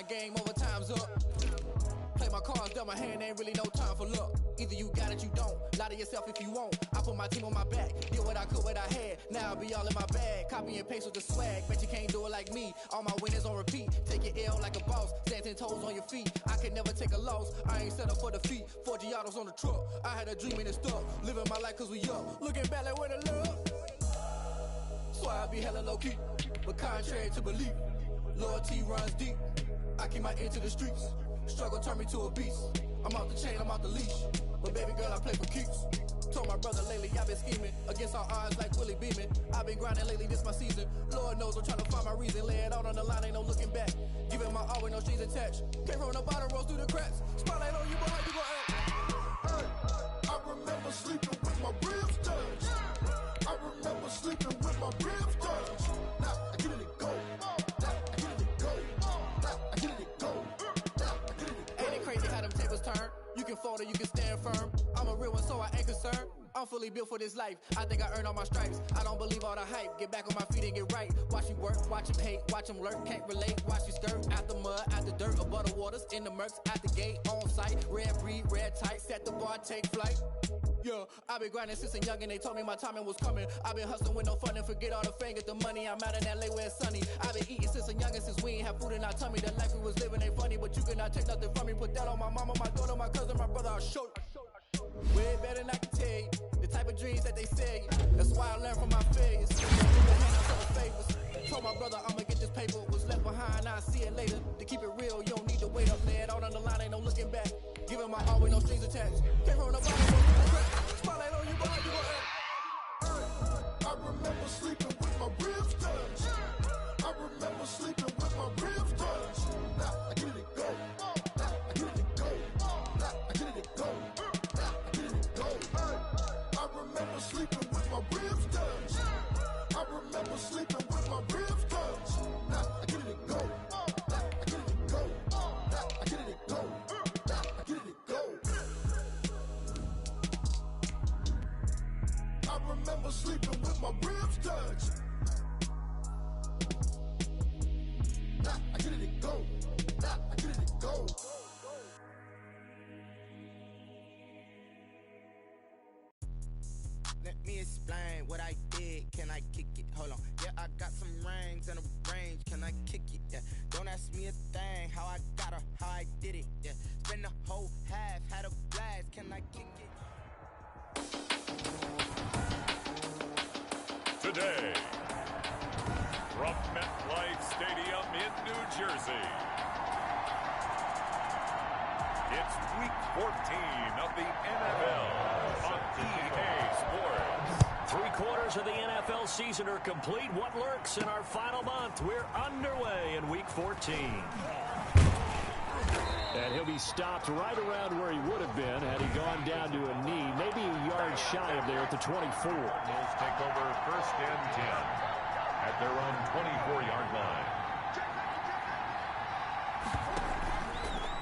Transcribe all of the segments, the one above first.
Game over, time's up. Play my cards, dealt my hand, ain't really no time for luck. Either you got it, you don't. Lie to yourself if you won't. I put my team on my back, did what I could, what I had. Now I'll be all in my bag, copy and paste with the swag. Bet you can't do it like me. All my winners on repeat. Take your L like a boss, stand 10 toes on your feet. I can never take a loss, I ain't set up for defeat. 4 Giottos on the truck, I had a dream and it stuck. Living my life cause we up, looking back like where the love. So I be hella low key, but contrary to belief, loyalty runs deep. I keep my ear to the streets. Struggle turned me to a beast. I'm out the chain, I'm out the leash. But baby girl, I play for keeps. Told my brother lately, I've been scheming against all odds like Willie Beeman. I've been grinding lately, this my season. Lord knows I'm trying to find my reason. Lay it out on the line, ain't no looking back. Giving my all with no strings attached. Came from the bottom, rose through the cracks. Spotlight on you, boy, how you gon' act? Hey, I remember sleeping with my ribs touched. I remember sleeping with my ribs touched. Now I get it go. You can fold or you can stand firm. I'm a real one, so I ain't concerned. I'm fully built for this life. I think I earned all my stripes. I don't believe all the hype. Get back on my feet and get right. Watch me work, watch him hate, watch him lurk. Can't relate, watch me skirt. Out the mud, out the dirt, above the waters, in the murks, out the gate, on sight. Red breed, red tight, set the bar, take flight. Yeah, I been grinding since a young and they told me my timing was coming. I been hustling with no fun and forget all the fame, get the money. I'm out in LA where it's sunny. I been eating since a young and since we ain't have food in our tummy. The life we was living ain't funny, but you cannot take nothing from me. Put that on my mama, my daughter, my cousin, my brother, I'll show you. Way better than I can tell you. The type of dreams that they sell you. That's why I learned from my failures. Told my brother I'ma get this paper. Was left behind, I'll see it later. To keep it real, you don't need to wait up there. Out on the line, ain't no looking back. Giving my all with no strings attached. Came from the bottom, spotlight on you, boy, you gon' act. I remember sleeping with my ribs touched. I remember sleeping with my ribs touched. Now I get it go. Now I get it go. Now I get it go. Now I get it go. I remember sleeping with my ribs touched. I remember sleeping with my ribs touched. Now I get it go. Now I get it go. Now I get it go. Now I get it go. I remember sleeping with my ribs touched. Now I get it go. Now I get it go. Let me explain what I did. Can I kick it? Hold on. Yeah, I got some rings and a range. Can I kick it? Yeah. Don't ask me a thing. How I got her, how I did it. Yeah. Spend the whole half, had a blast. Can I kick it? Today, from MetLife Stadium in New Jersey, it's Week 14 of the NFL on EA Sports. 3/4 of the NFL season are complete. What lurks in our final month? We're underway in Week 14. And he'll be stopped right around where he would have been had he gone down to a knee, maybe a yard shy of there at the 24. Bulls take over 1st and 10 at their own 24-yard line.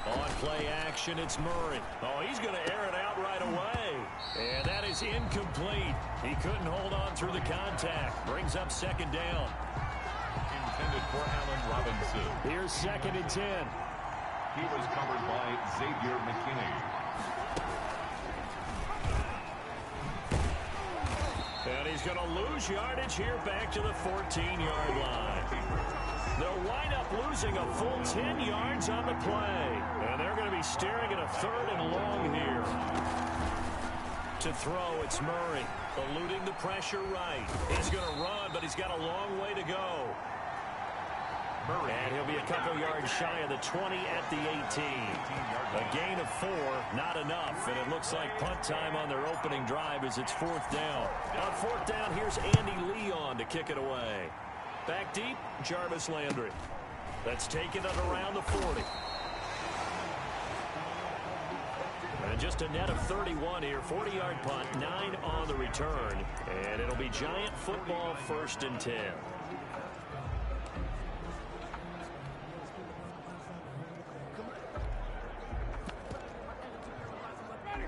On play action, it's Murray. Oh, he's going to air it out right away. And that is incomplete. He couldn't hold on through the contact. Brings up second down. Intended for Allen Robinson. Here's 2nd and 10. He was covered by Xavier McKinney. And he's going to lose yardage here back to the 14-yard line. They'll wind up losing a full 10 yards on the play. And they're going to be staring at a 3rd and long here. To throw, it's Murray. Eluding the pressure right. He's going to run, but he's got a long way to go. And he'll be a couple yards shy of the 20 at the 18. A gain of 4, not enough. And it looks like punt time on their opening drive as it's 4th down. On 4th down, here's Andy Leon to kick it away. Back deep, Jarvis Landry. That's taken it around the 40. And just a net of 31 here. 40-yard punt, 9 on the return. And it'll be Giant football 1st and 10.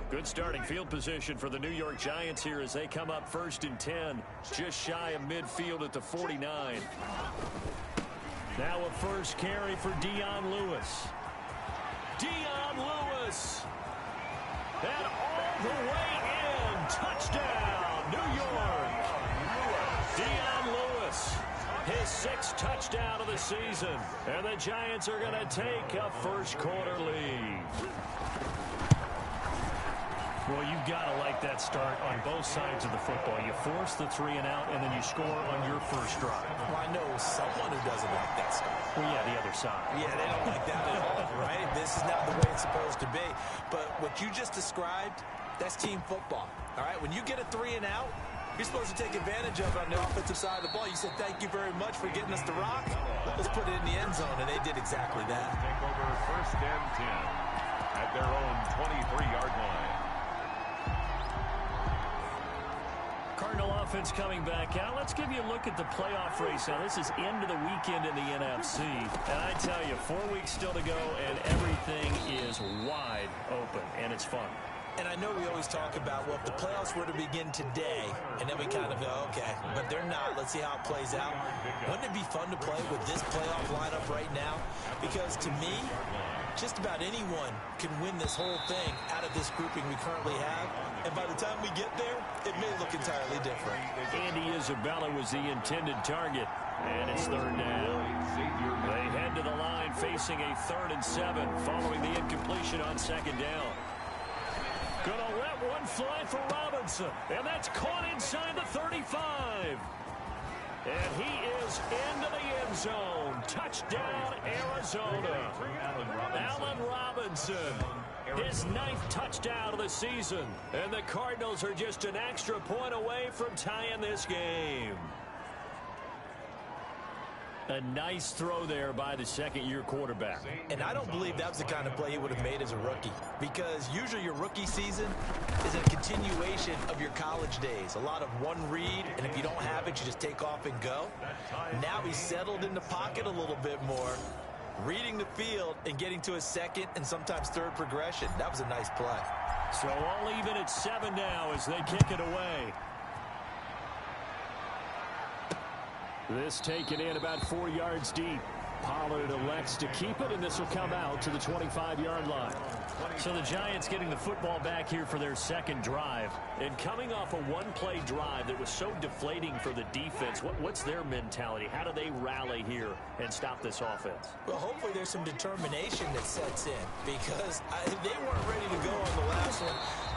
Good starting field position for the New York Giants here as they come up 1st and 10. Just shy of midfield at the 49. Now a first carry for Dion Lewis. Dion Lewis. And all the way in. Touchdown, New York. Dion Lewis. His 6th touchdown of the season. And the Giants are going to take a first-quarter lead. Well, you've got to like that start on both sides of the football. You force the 3 and out, and then you score on your first drive. Well, I know someone who doesn't like that start. Well, yeah, the other side. Yeah, they don't like that at all, right? This is not the way it's supposed to be. But what you just described, that's team football, all right? When you get a 3 and out, you're supposed to take advantage of it on the offensive side of the ball. You said, thank you very much for getting us the rock. Let's put it in the end zone, and they did exactly that. Take over 1st and 10 at their own 23-yard line. Cardinal offense coming back out. Let's give you a look at the playoff race. Now, this is end of the weekend in the NFC. And I tell you, 4 weeks still to go, and everything is wide open, and it's fun. And I know we always talk about, well, if the playoffs were to begin today, and then we kind of go, okay, but they're not. Let's see how it plays out. Wouldn't it be fun to play with this playoff lineup right now? Because to me, just about anyone can win this whole thing out of this grouping we currently have. And by the time we get there, it may look entirely different. Andy Isabella was the intended target. And it's 3rd down. They head to the line facing a 3rd and 7 following the incompletion on 2nd down. Gonna let one fly for Robinson. And that's caught inside the 35. And he is into the end zone. Touchdown, Arizona. Allen Robinson. His 9th touchdown of the season. And the Cardinals are just an extra point away from tying this game. A nice throw there by the 2nd-year quarterback. And I don't believe that was the kind of play he would have made as a rookie. Because usually your rookie season is a continuation of your college days. A lot of one read, and if you don't have it, you just take off and go. Now he's settled in the pocket a little bit more, reading the field and getting to his 2nd and sometimes 3rd progression. That was a nice play. So all even at 7 now as they kick it away. This taken in about 4 yards deep. Pollard elects to keep it, and this will come out to the 25-yard line. So the Giants getting the football back here for their 2nd drive. And coming off a one-play drive that was so deflating for the defense, what's their mentality? How do they rally here and stop this offense? Well, hopefully there's some determination that sets in because they weren't ready to go on the last one.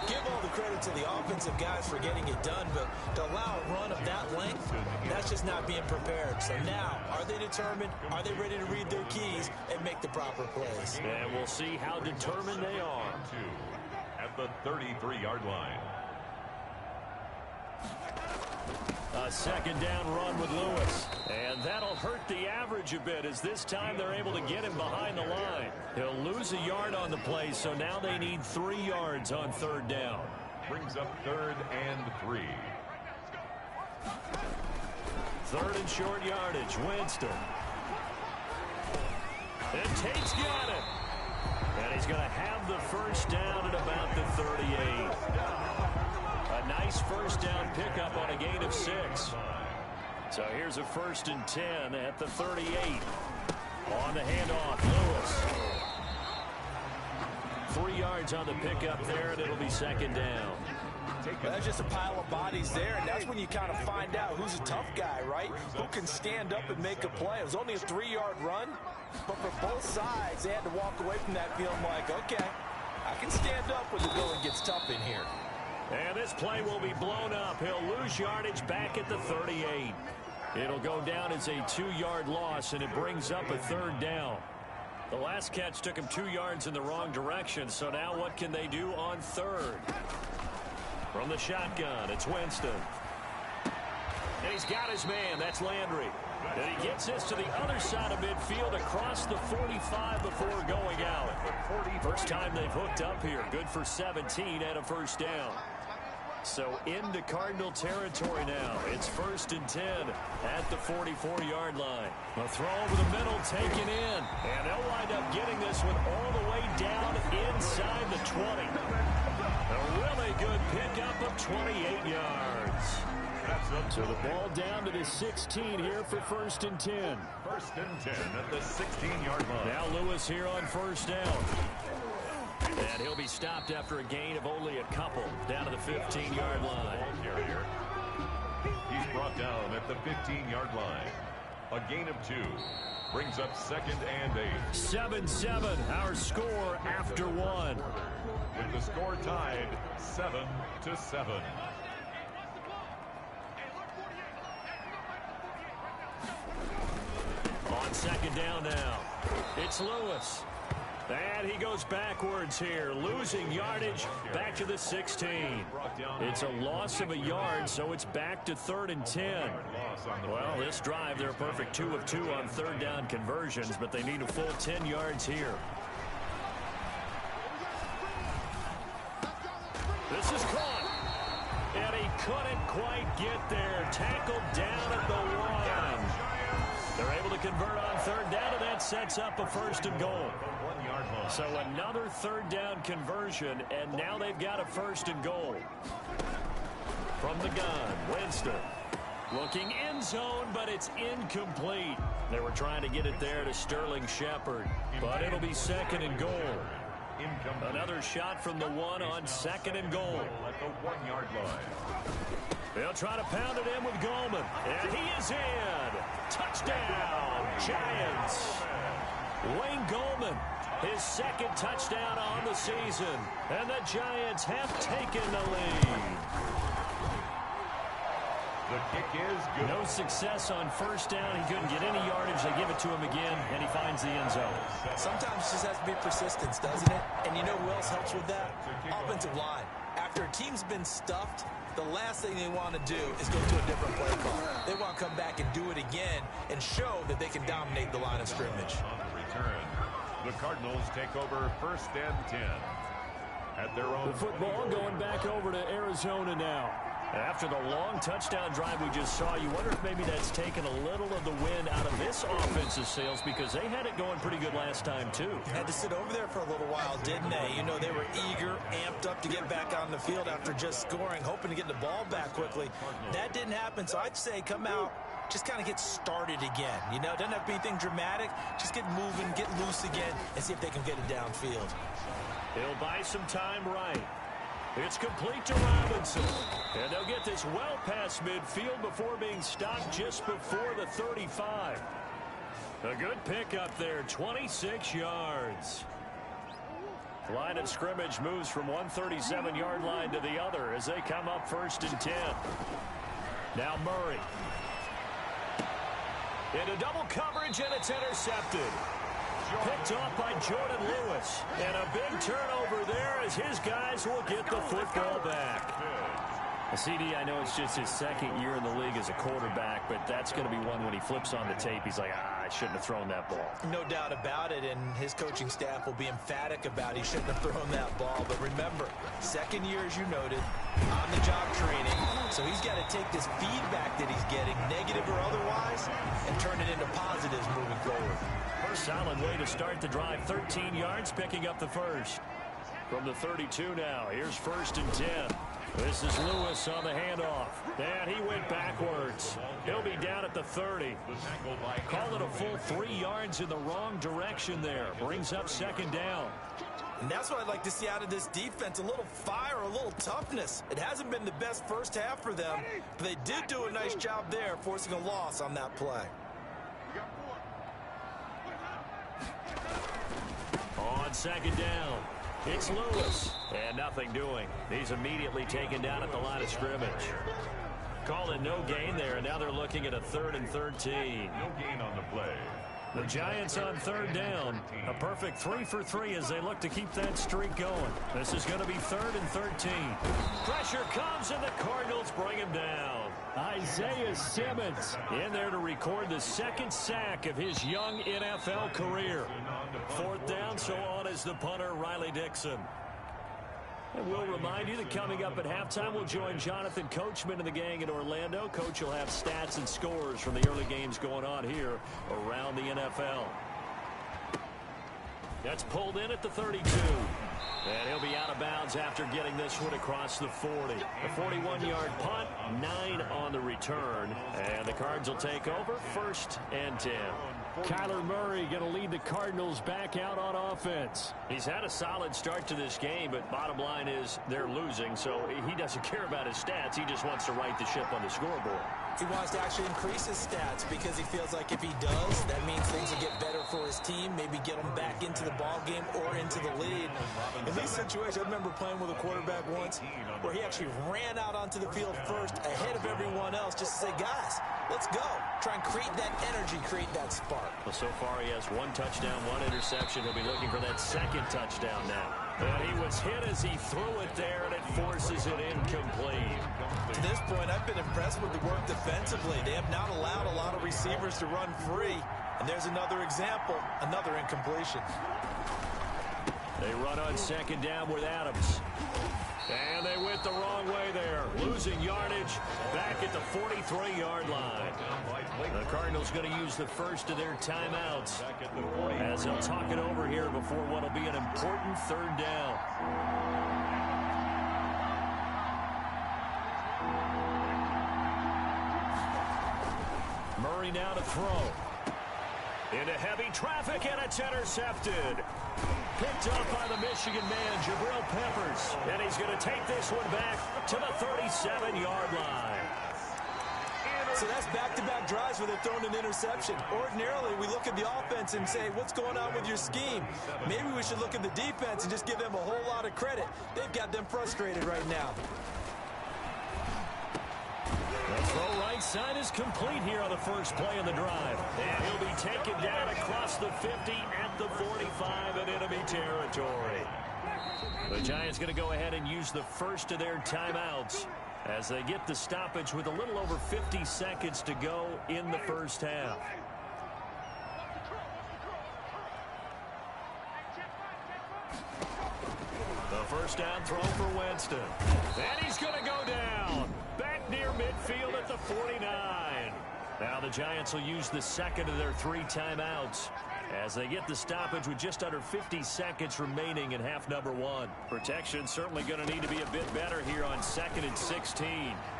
Give all the credit to the offensive guys for getting it done, but to allow a run of that length, that's just not being prepared. So now, are they determined? Are they ready to read their keys and make the proper plays? And we'll see how determined they are. At the 33-yard line. A 2nd down run with Lewis. And that'll hurt the average a bit as this time they're able to get him behind the line. He'll lose a yard on the play, so now they need 3 yards on 3rd down. Brings up 3rd and 3. 3rd and short yardage. Winston. And Tate's got it. And And he's going to have the first down at about the 38. A nice first down pickup on a gain of 6. So here's a 1st and 10 at the 38. On the handoff, Lewis. 3 yards on the pickup there, and it'll be 2nd down. Well, that's just a pile of bodies there, and that's when you kind of find out who's a tough guy, right? Who can stand up and make a play. It was only a 3-yard run, but for both sides, they had to walk away from that feeling like, okay, I can stand up when the going gets tough in here. And this play will be blown up. He'll lose yardage back at the 38. It'll go down as a 2-yard loss, and it brings up a 3rd down. The last catch took him 2 yards in the wrong direction, so now what can they do on 3rd? From the shotgun, it's Winston. And he's got his man. That's Landry. And he gets this to the other side of midfield across the 45 before going out. First time they've hooked up here. Good for 17 and a 1st down. So into Cardinal territory now. It's 1st and 10 at the 44-yard line. A throw over the middle taken in. And they'll wind up getting this one all the way down inside the 20. A really good pickup of 28 yards. So the ball down to the 16 here for 1st and 10. 1st and 10 at the 16-yard line. Now Lewis here on 1st down. And he'll be stopped after a gain of only a couple down to the 15-yard line. Carrier. He's brought down at the 15-yard line. A gain of 2. Brings up 2nd and 8. 7-7, our score after 1. With the score tied 7-7. On 2nd down now, it's Lewis. And he goes backwards here, losing yardage back to the 16. It's a loss of a yard, so it's back to 3rd and 10. Well, this drive, they're a perfect 2 of 2 on 3rd down conversions, but they need a full 10 yards here. This is caught. And he couldn't quite get there. Tackled down at the 1. They're able to convert on 3rd down, and that sets up a 1st and goal. So another 3rd down conversion, and now they've got a 1st and goal. From the gun, Winston. Looking end zone, but it's incomplete. They were trying to get it there to Sterling Shepard, but it'll be 2nd and goal. Another shot from the 1 on 2nd and goal. At the 1-yard line. They'll try to pound it in with Goldman. And he is in. Touchdown, Giants. Wayne Goldman, his 2nd touchdown on the season. And the Giants have taken the lead. The kick is good. No success on 1st down. He couldn't get any yardage. They give it to him again, and he finds the end zone. Sometimes it just has to be persistence, doesn't it? And you know who else helps with that? Offensive line. After a team's been stuffed, the last thing they want to do is go to a different play call. They want to come back and do it again and show that they can dominate the line of scrimmage. On the return, the Cardinals take over 1st and 10 at their own. The football going back over to Arizona now. After the long touchdown drive we just saw, you wonder if maybe that's taken a little of the wind out of this offensive sails, because they had it going pretty good last time, too. Had to sit over there for a little while, didn't they? You know, they were eager, amped up to get back on the field after just scoring, hoping to get the ball back quickly. That didn't happen, so I'd say come out, just kind of get started again. You know, it doesn't have to be anything dramatic. Just get moving, get loose again, and see if they can get it downfield. He'll buy some time right. It's complete to Robinson. And they'll get this well past midfield before being stopped just before the 35. A good pickup there, 26 yards. Line of scrimmage moves from one 37-yard line to the other as they come up 1st and 10. Now Murray. Into double coverage, and it's intercepted. Picked off by Jordan Lewis. And a big turnover there as his guys will get the football back. CD, I know it's just his second year in the league as a quarterback, but that's going to be one when he flips on the tape, he's like, I shouldn't have thrown that ball. No doubt about it, and his coaching staff will be emphatic about he shouldn't have thrown that ball. But remember, second year, as you noted, on-the-job training, so he's got to take this feedback that he's getting, negative or otherwise, and turn it into positives moving forward. First solid way to start the drive, 13 yards, picking up the first. From the 32 now, here's 1st and 10. This is Lewis on the handoff. And he went backwards. He'll be down at the 30. Call it a full 3 yards in the wrong direction there. Brings up 2nd down. And that's what I'd like to see out of this defense, a little fire, a little toughness. It hasn't been the best first half for them, but they did do a nice job there, forcing a loss on that play. On 2nd down, it's Lewis, and nothing doing. He's immediately taken down at the line of scrimmage. Call it no gain there, and now they're looking at a 3rd and 13. No gain on the play. The Giants on 3rd down. A perfect 3 for 3 as they look to keep that streak going. This is going to be 3rd and 13. Pressure comes, and the Cardinals bring him down. Isaiah Simmons in there to record the 2nd sack of his young NFL career. 4th down, so on is the punter, Riley Dixon. And we'll remind you that coming up at halftime, we'll join Jonathan Coachman and the gang in Orlando. Coach will have stats and scores from the early games going on here around the NFL. That's pulled in at the 32. And he'll be out of bounds after getting this one across the 40. A 41-yard punt, 9 on the return. And the Cards will take over, 1st and 10. Kyler Murray going to lead the Cardinals back out on offense. He's had a solid start to this game, but bottom line is they're losing, so he doesn't care about his stats. He just wants to right the ship on the scoreboard. He wants to actually increase his stats because he feels like if he does, that means things will get better for his team, maybe get him back into the ball game or into the lead. In these situations, I remember playing with a quarterback once where he actually ran out onto the field first ahead of everyone else just to say, guys, let's go. Try and create that energy, create that spark. Well, so far he has 1 touchdown, 1 interception. He'll be looking for that 2nd touchdown now. And he was hit as he threw it there, and it forces it incomplete. To this point, I've been impressed with the work defensively. They have not allowed a lot of receivers to run free. And there's another example, another incompletion. They run on 2nd down with Adams. And they went the wrong way there. Losing yardage back at the 43-yard line. The Cardinals going to use the first of their timeouts as they'll talk it over here before what will be an important 3rd down. Murray now to throw. Into heavy traffic, and it's intercepted. Picked up by the Michigan man, Jabril Peppers. And he's going to take this one back to the 37-yard line. So that's back-to-back drives where they've thrown an interception. Ordinarily, we look at the offense and say, what's going on with your scheme? Maybe we should look at the defense and just give them a whole lot of credit. They've got them frustrated right now. The throw right side is complete here on the first play of the drive. And he'll be taken down across the 50 at the 45 in enemy territory. The Giants going to go ahead and use the first of their timeouts as they get the stoppage with a little over 50 seconds to go in the first half. The first down throw for Winston. And he's going to go down. Back near midfield at the 49. Now the Giants will use the second of their 3 timeouts as they get the stoppage with just under 50 seconds remaining in half number 1. Protection certainly going to need to be a bit better here on 2nd and 16.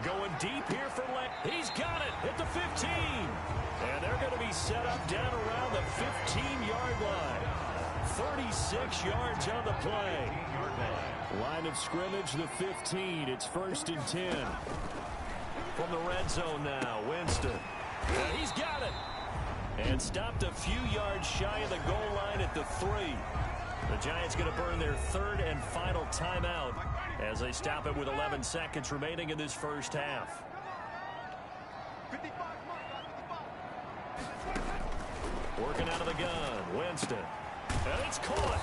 Going deep here for He's got it at the 15. And they're going to be set up down around the 15-yard line. 36 yards on the play. Line of scrimmage, the 15. It's 1st and 10. From the red zone now, Winston. And he's got it. And stopped a few yards shy of the goal line at the 3. The Giants going to burn their 3rd and final timeout as they stop it with 11 seconds remaining in this first half. Working out of the gun, Winston. And it's caught.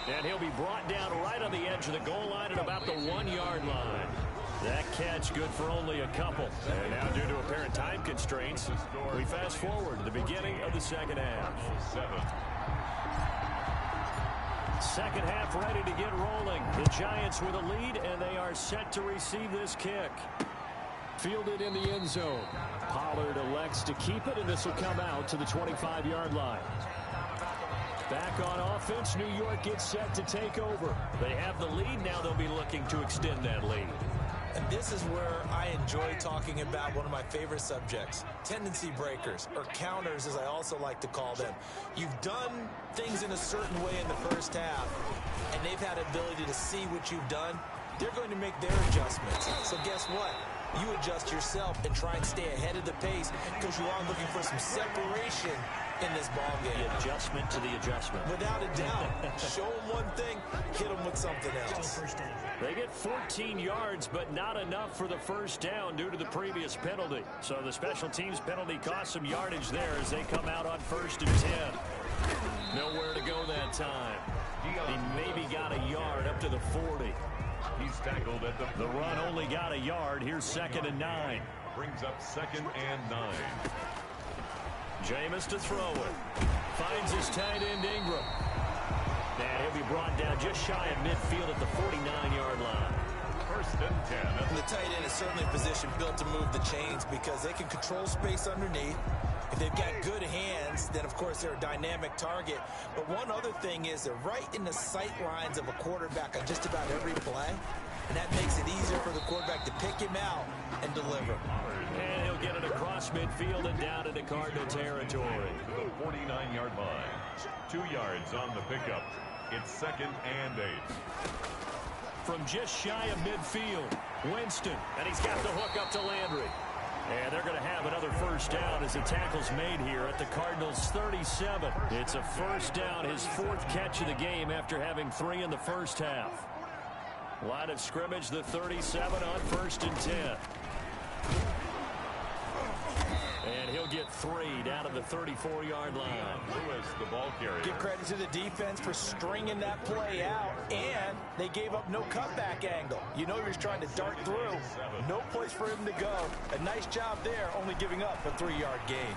And he'll be brought down right on the edge of the goal line at about the 1-yard line. That catch good for only a couple. And now due to apparent time constraints, we fast forward to the beginning of the second half. Second half ready to get rolling. The Giants with a lead, and they are set to receive this kick. Fielded in the end zone. Pollard elects to keep it, and this will come out to the 25-yard line. Back on offense, New York gets set to take over. They have the lead. Now they'll be looking to extend that lead. And this is where I enjoy talking about one of my favorite subjects, tendency breakers, or counters as I also like to call them. You've done things in a certain way in the first half, and they've had the ability to see what you've done. They're going to make their adjustments. So guess what? You adjust yourself and try and stay ahead of the pace because you are looking for some separation in this ball game. The adjustment to the adjustment. Without a doubt. Show them one thing, hit them with something else. They get 14 yards, but not enough for the first down due to the previous penalty. So the special teams penalty cost some yardage there as they come out on 1st and 10. Nowhere to go that time. He maybe got a yard up to the 40. He's tackled at the run only got a yard. Here's 2nd and 9. Brings up 2nd and 9. Jameis to throw it. Finds his tight end Ingram. And he'll be brought down just shy of midfield at the 49-yard line. 1st and 10. And the tight end is certainly a position built to move the chains because they can control space underneath. If they've got good hands, then of course they're a dynamic target. But one other thing is they're right in the sight lines of a quarterback on just about every play. And that makes it easier for the quarterback to pick him out and deliver. And he'll get it across midfield and down into Cardinal territory. To the 49-yard line. 2 yards on the pickup. It's 2nd and 8. From just shy of midfield, Winston. And he's got the hook up to Landry. And they're going to have another first down as the tackle's made here at the Cardinals' 37. It's a first down, his 4th catch of the game after having 3 in the first half. Line of scrimmage, the 37 on 1st and 10. And he'll get 3 down to the 34-yard line. Lewis, the ball carrier. Give credit to the defense for stringing that play out, and they gave up no cutback angle. You know he was trying to dart through. No place for him to go. A nice job there, only giving up a 3-yard gain.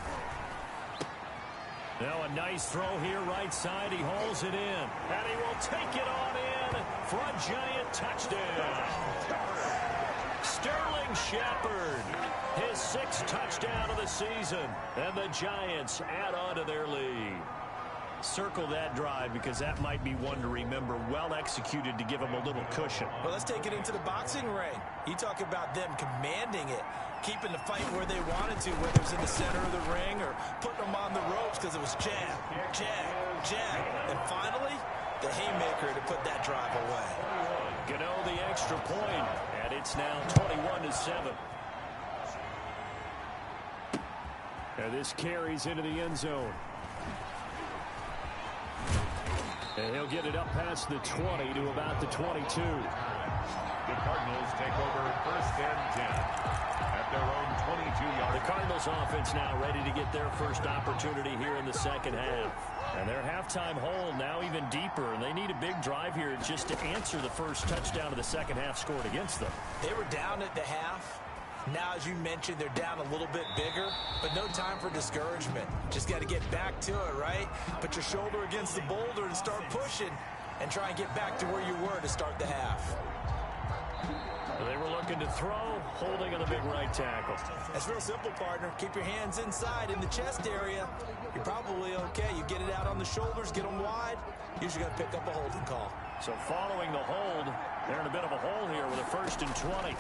Now a nice throw here right side. He hauls it in. And he will take it on in for a Giant touchdown. Sterling Shepard, his 6th touchdown of the season. And the Giants add on to their lead. Circle that drive because that might be one to remember. Well executed to give him a little cushion. Well, let's take it into the boxing ring. You talk about them commanding it, keeping the fight where they wanted to, whether it was in the center of the ring or putting them on the ropes because it was jab, jab, jab. And finally, the haymaker to put that drive away. Gano the extra point, and it's now 21-7. And this carries into the end zone. And he'll get it up past the 20 to about the 22. The Cardinals take over 1st and 10 at their own 22-yard. The Cardinals offense now ready to get their first opportunity here in the second half. And their halftime hole now even deeper, and they need a big drive here just to answer the first touchdown of the second half scored against them. They were down at the half. Now, as you mentioned, they're down a little bit bigger, but no time for discouragement. Just got to get back to it, right? Put your shoulder against the boulder and start pushing and try and get back to where you were to start the half. They were looking to throw, holding on the big right tackle. That's real simple, partner. Keep your hands inside in the chest area. You're probably okay. You get it out on the shoulders, get them wide. Usually got to pick up a holding call. So following the hold, they're in a bit of a hole here with a 1st and 20.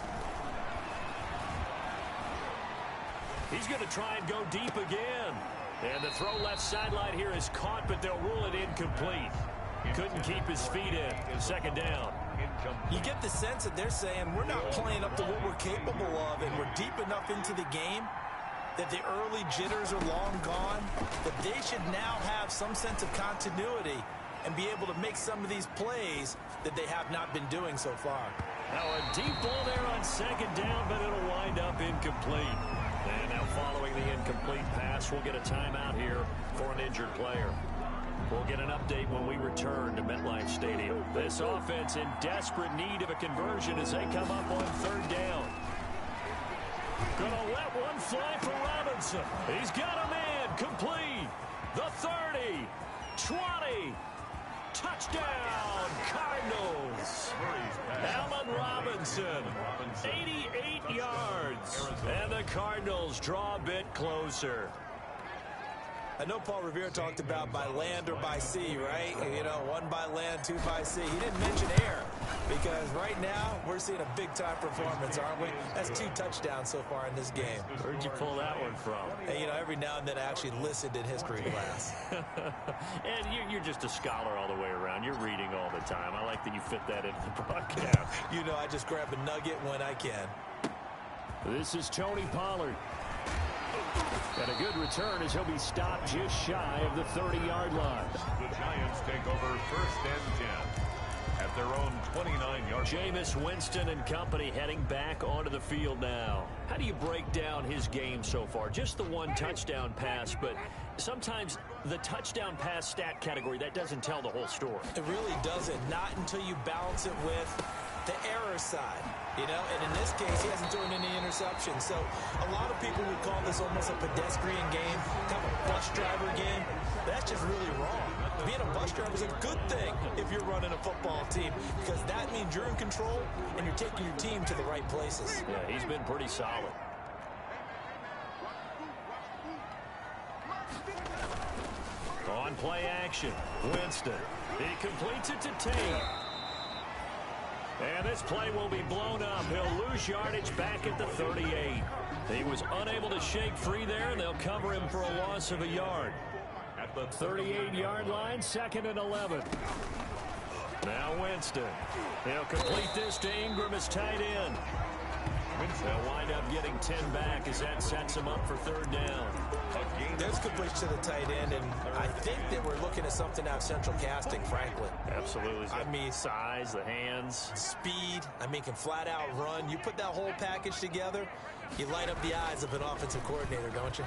He's going to try and go deep again. And the throw left sideline here is caught, but they'll rule it incomplete. Couldn't keep his feet in. 2nd down. You get the sense that they're saying we're not playing up to what we're capable of, and we're deep enough into the game that the early jitters are long gone, that they should now have some sense of continuity and be able to make some of these plays that they have not been doing so far. Now a deep ball there on 2nd down, but it'll wind up incomplete. And now following the incomplete pass, we'll get a timeout here for an injured player. We'll get an update when we return to MetLife Stadium. This offense in desperate need of a conversion as they come up on third down. Gonna let one fly for Robinson. He's got a man complete. The 30, 20, touchdown Cardinals. Allen Robinson, 88 yards. And the Cardinals draw a bit closer. I know Paul Revere talked about by land or by sea, right? You know, one by land, two by sea. He didn't mention air because right now we're seeing a big-time performance, aren't we? That's 2 touchdowns so far in this game. Where'd you pull that one from? And, you know, every now and then I actually listened in history class. And you're just a scholar all the way around. You're reading all the time. I like that you fit that into the broadcast. You know, I just grab a nugget when I can. This is Tony Pollard. And a good return as he'll be stopped just shy of the 30-yard line. The Giants take over 1st and 10 at their own 29-yard. Jameis Winston and company heading back onto the field now. How do you break down his game so far? Just the 1 touchdown pass, but sometimes the touchdown pass stat category, that doesn't tell the whole story. It really doesn't. Not until you balance it with the error side, you know, and in this case, he hasn't thrown any interceptions. So a lot of people would call this almost a pedestrian game, kind of a bus driver game. That's just really wrong. Being a bus driver is a good thing if you're running a football team because that means you're in control and you're taking your team to the right places. Yeah, he's been pretty solid. On play action, Winston. He completes it to Tate. And this play will be blown up. He'll lose yardage back at the 38. He was unable to shake free there, and they'll cover him for a loss of a yard. At the 38-yard line, 2nd and 11. Now Winston. He'll complete this to Ingram as tight end. They'll wind up getting 10 back as that sets him up for 3rd down. There's completion to the tight end, and I think that we're looking at something out of central casting, frankly. Absolutely. I mean, size, the hands. Speed, I mean, can flat out run. You put that whole package together, you light up the eyes of an offensive coordinator, don't you?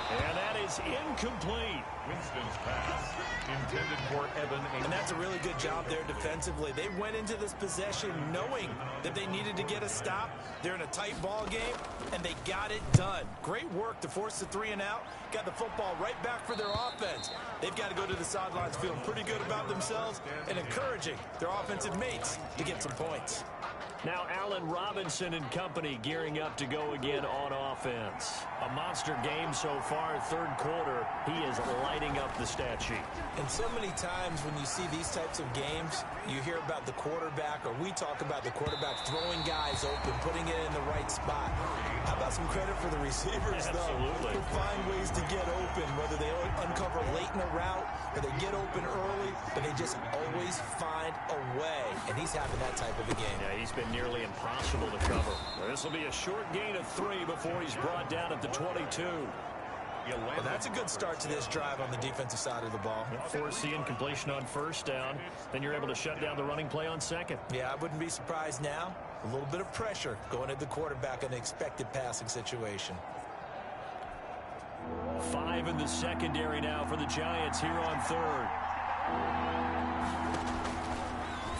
And that is incomplete. Winston's pass intended for Evan. And that's a really good job there defensively. They went into this possession knowing that they needed to get a stop. They're in a tight ball game, and they got it done. Great work to force the 3 and out. Got the football right back for their offense. They've got to go to the sidelines feeling pretty good about themselves and encouraging their offensive mates to get some points. Now Allen Robinson and company gearing up to go again on offense. A monster game so far, 3rd quarter. He is lighting up the stat sheet. And so many times when you see these types of games, you hear about the quarterback, or we talk about the quarterback throwing guys open, putting it in the right spot. How about some credit for the receivers, though? Absolutely. Who find ways to get open, whether they uncover late in a route or they get open early, but they just always find a way. And he's having that type of a game. Yeah, he's been nearly impossible to cover. This will be a short gain of 3 before he's brought down at the 22. Well, that's a good start to this drive on the defensive side of the ball. Force the incompletion on 1st down. Then you're able to shut down the running play on 2nd. Yeah, I wouldn't be surprised now. A little bit of pressure going at the quarterback in the expected passing situation. 5 in the secondary now for the Giants here on 3rd.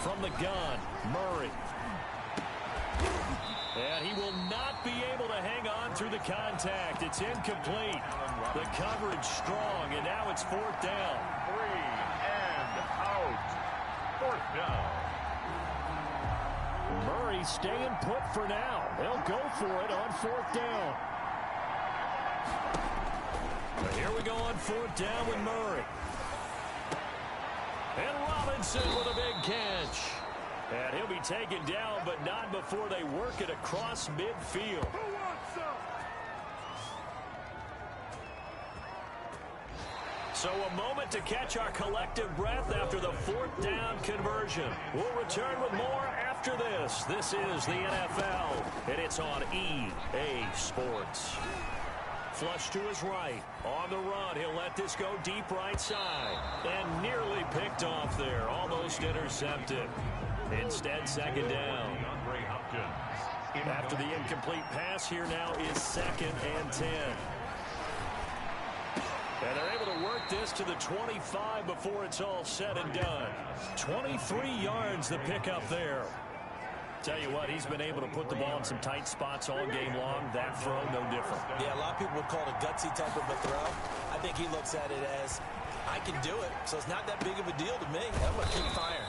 From the gun, Murray. And he will not be able to hang on through the contact. It's incomplete. The coverage strong, and now it's 4th down. 3 and out. 4th down. Murray staying put for now. They'll go for it on 4th down. But here we go on 4th down with Murray. And Robinson with a big catch. And he'll be taken down, but not before they work it across midfield. So a moment to catch our collective breath after the 4th down conversion. We'll return with more after this. This is the NFL, and it's on EA Sports. Flush to his right. On the run, he'll let this go deep right side. And nearly picked off there. Almost intercepted. Instead, 2nd down. After the incomplete pass, here now is 2nd and 10. And they're able to work this to the 25 before it's all said and done. 23 yards the pickup there. Tell you what, he's been able to put the ball in some tight spots all game long. That throw, no different. Yeah, a lot of people would call it a gutsy type of a throw. I think he looks at it as, I can do it, so it's not that big of a deal to me. I'm going to keep firing.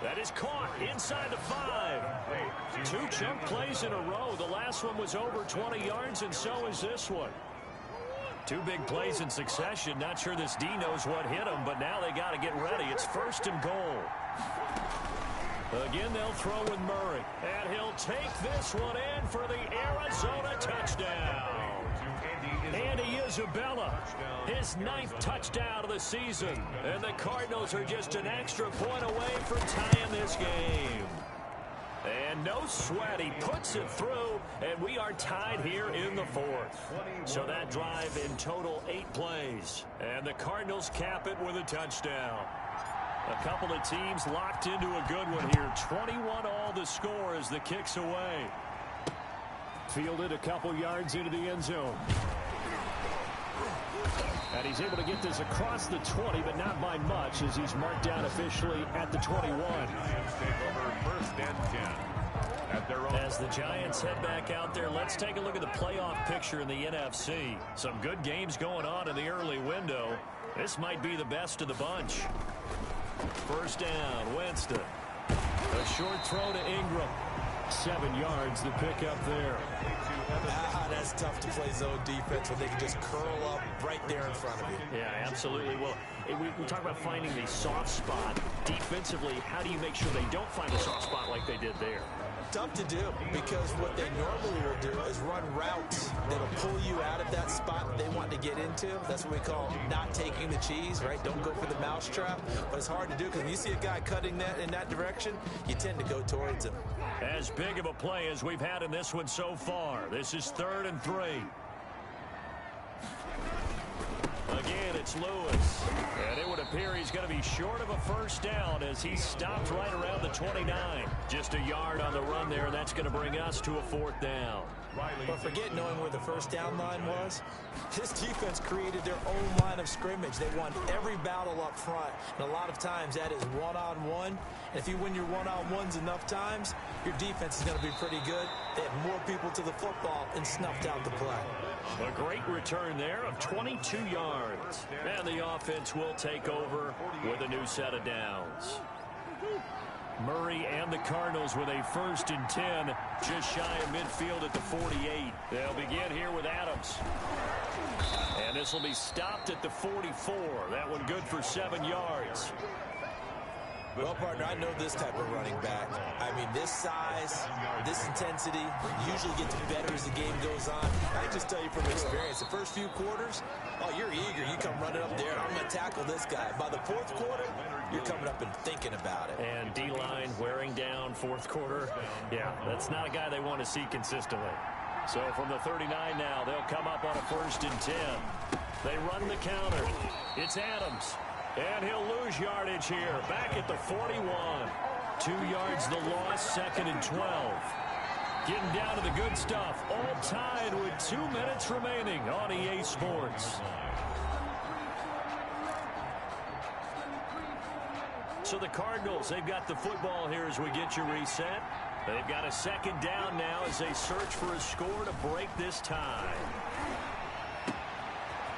That is caught inside the 5. 2 chunk plays in a row. The last one was over 20 yards, and so is this one. 2 big plays in succession. Not sure this D knows what hit him, but now they got to get ready. It's 1st and goal. Again, they'll throw with Murray. And he'll take this one in for the Arizona touchdown. Andy Isabella, his 9th touchdown of the season. And the Cardinals are just an extra point away from tying this game. And no sweat, he puts it through, and we are tied here in the 4th. So that drive in total 8 plays. And the Cardinals cap it with a touchdown. A couple of teams locked into a good one here. 21 all the score as the kick's away. Fielded a couple yards into the end zone. And he's able to get this across the 20, but not by much as he's marked down officially at the 21. As the Giants head back out there, let's take a look at the playoff picture in the NFC. Some good games going on in the early window. This might be the best of the bunch. 1st down, Winston. A short throw to Ingram. 7 yards, the pickup there. That's tough to play zone defense when they can just curl up right there in front of you. Yeah, absolutely. Well, we talk about finding the soft spot. Defensively, how do you make sure they don't find a soft spot like they did there? Tough to do because what they normally will do is run routes that'll pull you out of that spot that they want to get into. That's what we call not taking the cheese, right? Don't go for the mousetrap. But it's hard to do because when you see a guy cutting that in that direction, you tend to go towards him. As big of a play as we've had in this one so far. This is 3rd and 3. Again, it's Lewis. And it would appear he's going to be short of a 1st down as he stopped right around the 29. Just a yard on the run there. That's going to bring us to a 4th down. But forget knowing where the 1st down line was. This defense created their own line of scrimmage. They won every battle up front. And a lot of times that is one-on-one. And if you win your one-on-ones enough times, your defense is going to be pretty good. They have more people to the football and snuffed out the play. A great return there of 22 yards. And the offense will take over with a new set of downs. Murray and the Cardinals with a 1st and 10, just shy of midfield at the 48. They'll begin here with Adams. And this will be stopped at the 44. That one good for 7 yards. Well, partner, I know this type of running back. I mean, this size, this intensity usually gets better as the game goes on. I can just tell you from experience, the first few quarters, oh, you're eager. You come running up there, I'm going to tackle this guy. By the 4th quarter, you're coming up and thinking about it. And D-line wearing down 4th quarter. Yeah, that's not a guy they want to see consistently. So from the 39 now, they'll come up on a 1st and 10. They run the counter. It's Adams. And he'll lose yardage here. Back at the 41. 2 yards the loss, 2nd and 12. Getting down to the good stuff. All tied with 2 minutes remaining on EA Sports. So the Cardinals, they've got the football here as we get you reset. They've got a 2nd down now as they search for a score to break this tie.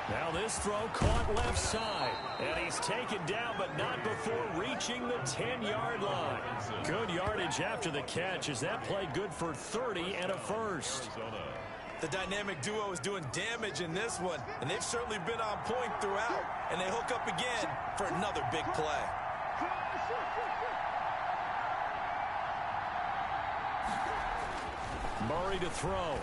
Now this throw caught left side. And he's taken down, but not before reaching the 10-yard line. Good yardage after the catch as that play good for 30 and a 1st. The dynamic duo is doing damage in this one, and they've certainly been on point throughout. And they hook up again for another big play. Murray to throw.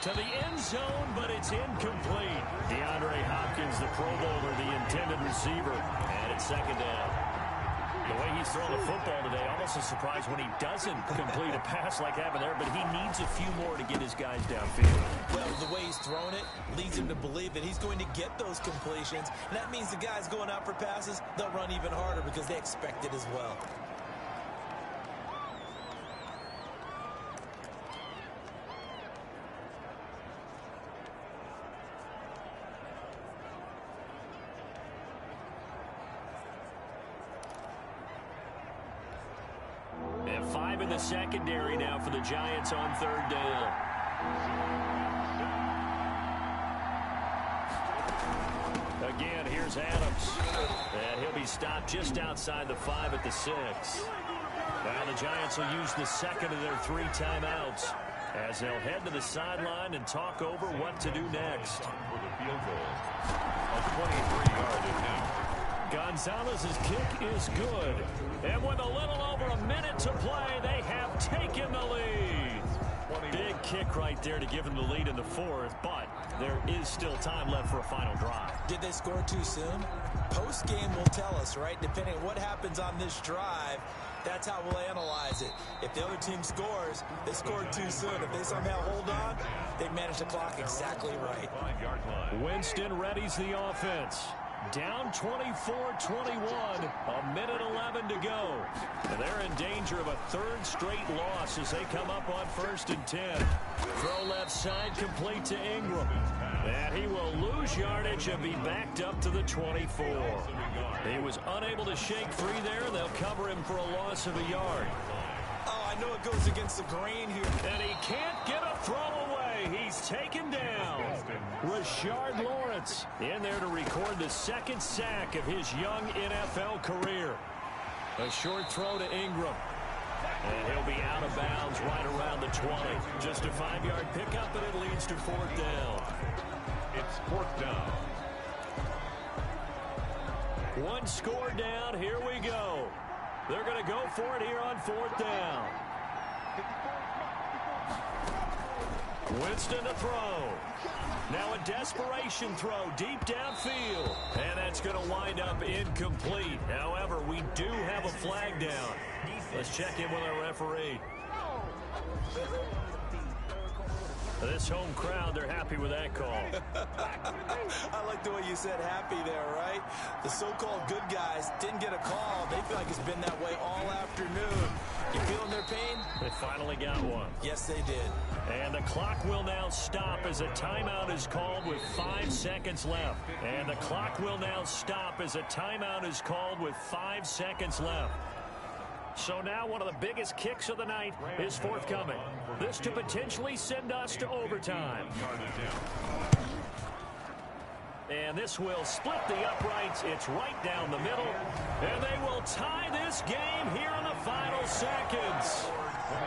To the end zone, but it's incomplete. DeAndre Hopkins, the Pro Bowler, the intended receiver. And it's 2nd down. The way he's throwing the football today, almost a surprise when he doesn't complete a pass like happened there, but he needs a few more to get his guys downfield. Well, the way he's thrown it leads him to believe that he's going to get those completions. And that means the guys going out for passes, they'll run even harder because they expect it as well. 5 in the secondary now for the Giants on 3rd down. Again, here's Adams. And he'll be stopped just outside the 5 at the 6. Now the Giants will use the second of their 3 timeouts as they'll head to the sideline and talk over what to do next. For the field goal, a 23-yard attempt. Gonzalez's kick is good. And with a little over a minute to play, they have taken the lead. Big kick right there to give them the lead in the 4th, but there is still time left for a final drive. Did they score too soon? Post-game will tell us, right? Depending on what happens on this drive, that's how we'll analyze it. If the other team scores, they scored too soon. If they somehow hold on, they managed the clock exactly right. 5-yard line. Winston readies the offense. Down 24-21, a minute 11 to go. And they're in danger of a 3rd straight loss as they come up on 1st and 10. Throw left side complete to Ingram. And he will lose yardage and be backed up to the 24. He was unable to shake free there. They'll cover him for a loss of a yard. Oh, I know it goes against the grain here. And he can't get a throw away. He's taken down. Rashard Lawrence in there to record the 2nd sack of his young NFL career. A short throw to Ingram. And he'll be out of bounds right around the 20. Just a 5-yard pickup, and it leads to 4th down. It's 4th down. 1 score down. Here we go. They're going to go for it here on 4th down. Winston to throw. Now a desperation throw deep downfield. And that's going to wind up incomplete. However, we do have a flag down. Let's check in with our referee. This home crowd, they're happy with that call. I like the way you said happy there, right? The so-called good guys didn't get a call. They feel like it's been that way all afternoon. You feeling their pain? They finally got one. Yes, they did. And the clock will now stop as a timeout is called with 5 seconds left. And the clock will now stop as a timeout is called with 5 seconds left. So now one of the biggest kicks of the night is forthcoming. This to potentially send us to overtime. And this will split the uprights. It's right down the middle. And they will tie this game here in the final seconds.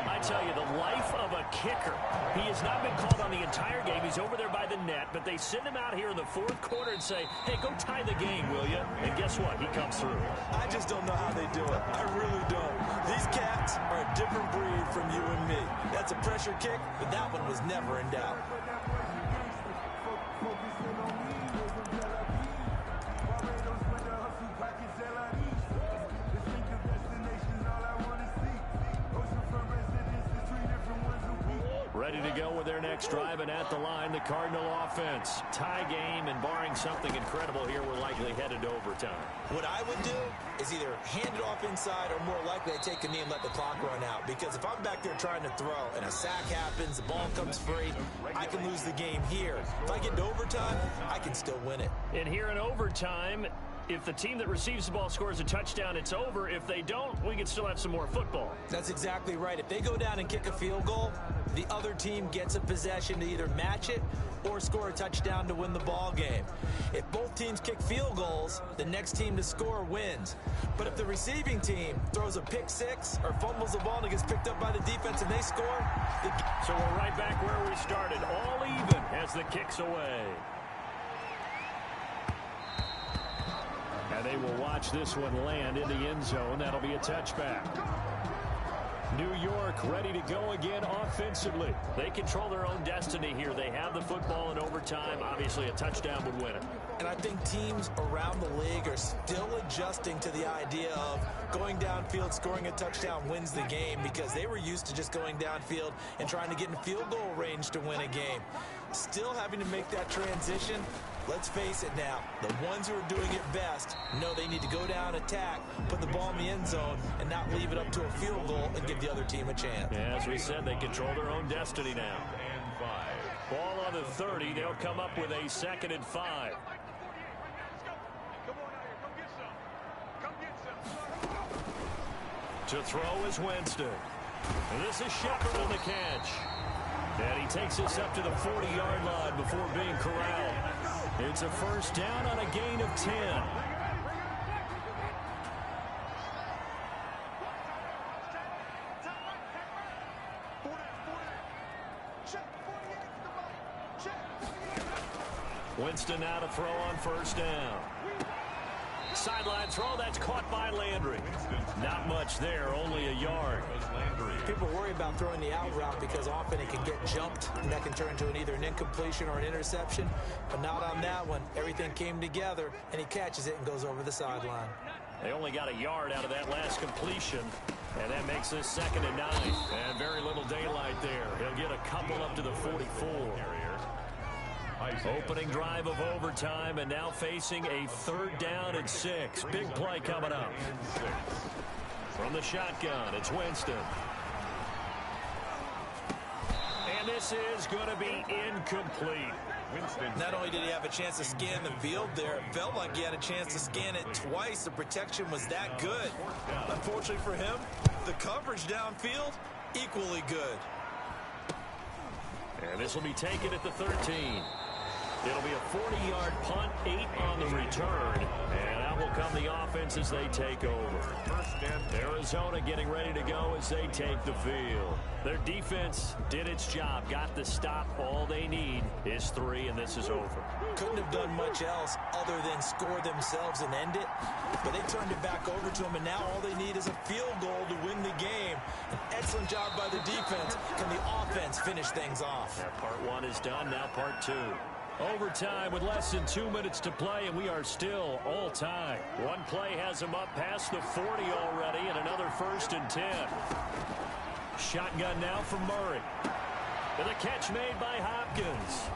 I tell you, the life of a kicker. He has not been called on the entire game. He's over there by the net, but they send him out here in the 4th quarter and say, hey, go tie the game, will you? And guess what? He comes through. I just don't know how they do it. I really don't. These cats are a different breed from you and me. That's a pressure kick, but that one was never in doubt. Ready to go with their next drive, and at the line, the Cardinal offense. Tie game, and barring something incredible here, we're likely headed to overtime. What I would do is either hand it off inside or more likely I take a knee and let the clock run out. Because if I'm back there trying to throw and a sack happens, the ball comes free, I can lose the game here. If I get to overtime, I can still win it. And here in overtime, if the team that receives the ball scores a touchdown, it's over. If they don't, we can still have some more football. That's exactly right. If they go down and kick a field goal, the other team gets a possession to either match it or score a touchdown to win the ball game. If both teams kick field goals, the next team to score wins. But if the receiving team throws a pick six or fumbles the ball and it gets picked up by the defense and they score, so we're right back where we started, all even as the kick's away. And they will watch this one land in the end zone. That'll be a touchback. New York ready to go again offensively. They control their own destiny here. They have the football in overtime. Obviously, a touchdown would win it. And I think teams around the league are still adjusting to the idea of going downfield, scoring a touchdown wins the game, because they were used to just going downfield and trying to get in field goal range to win a game. Still having to make that transition. Let's face it now, the ones who are doing it best know they need to go down, attack, put the ball in the end zone, and not leave it up to a field goal and give the other team a chance. Yeah, as we said, they control their own destiny now. Ball on the 30. They'll come up with a 2nd and 5. To throw is Winston. And this is Shepard on the catch. And he takes us up to the 40-yard line before being corralled. It's a first down on a gain of 10. Winston now to throw on first down. Sideline throw, that's caught by Landry. Not much there, only a yard. People worry about throwing the out route because often it can get jumped, and that can turn into either an incompletion or an interception. But not on that one. Everything came together, and he catches it and goes over the sideline. They only got a yard out of that last completion, and that makes this 2nd and 9. And very little daylight there. He'll get a couple up to the 44. Opening drive of overtime, and now facing a 3rd down and 6. Big play coming up. From the shotgun, it's Winston. And this is going to be incomplete. Not only did he have a chance to scan the field there, it felt like he had a chance to scan it twice. The protection was that good. Unfortunately for him, the coverage downfield, equally good. And this will be taken at the 13. It'll be a 40-yard punt, 8 on the return. And out will come the offense as they take over. Arizona getting ready to go as they take the field. Their defense did its job, got the stop. All they need is 3, and this is over. Couldn't have done much else other than score themselves and end it. But they turned it back over to them, and now all they need is a field goal to win the game. An excellent job by the defense. Can the offense finish things off? Yeah, part 1 is done, now part 2. Overtime with less than 2 minutes to play, and we are still all time. One play has them up past the 40 already, and another 1st and 10. Shotgun now from Murray. And a catch made by Hopkins.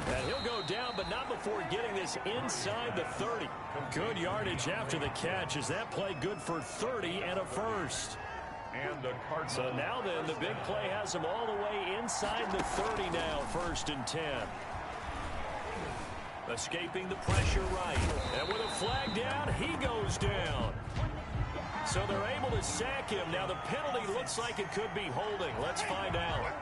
And he'll go down, but not before getting this inside the 30. Good yardage after the catch. Is that play good for 30 and a 1st? So now then, the big play has them all the way inside the 30 now, 1st and 10. Escaping the pressure right. And with a flag down, he goes down. So they're able to sack him. Now the penalty looks like it could be holding. Let's find out.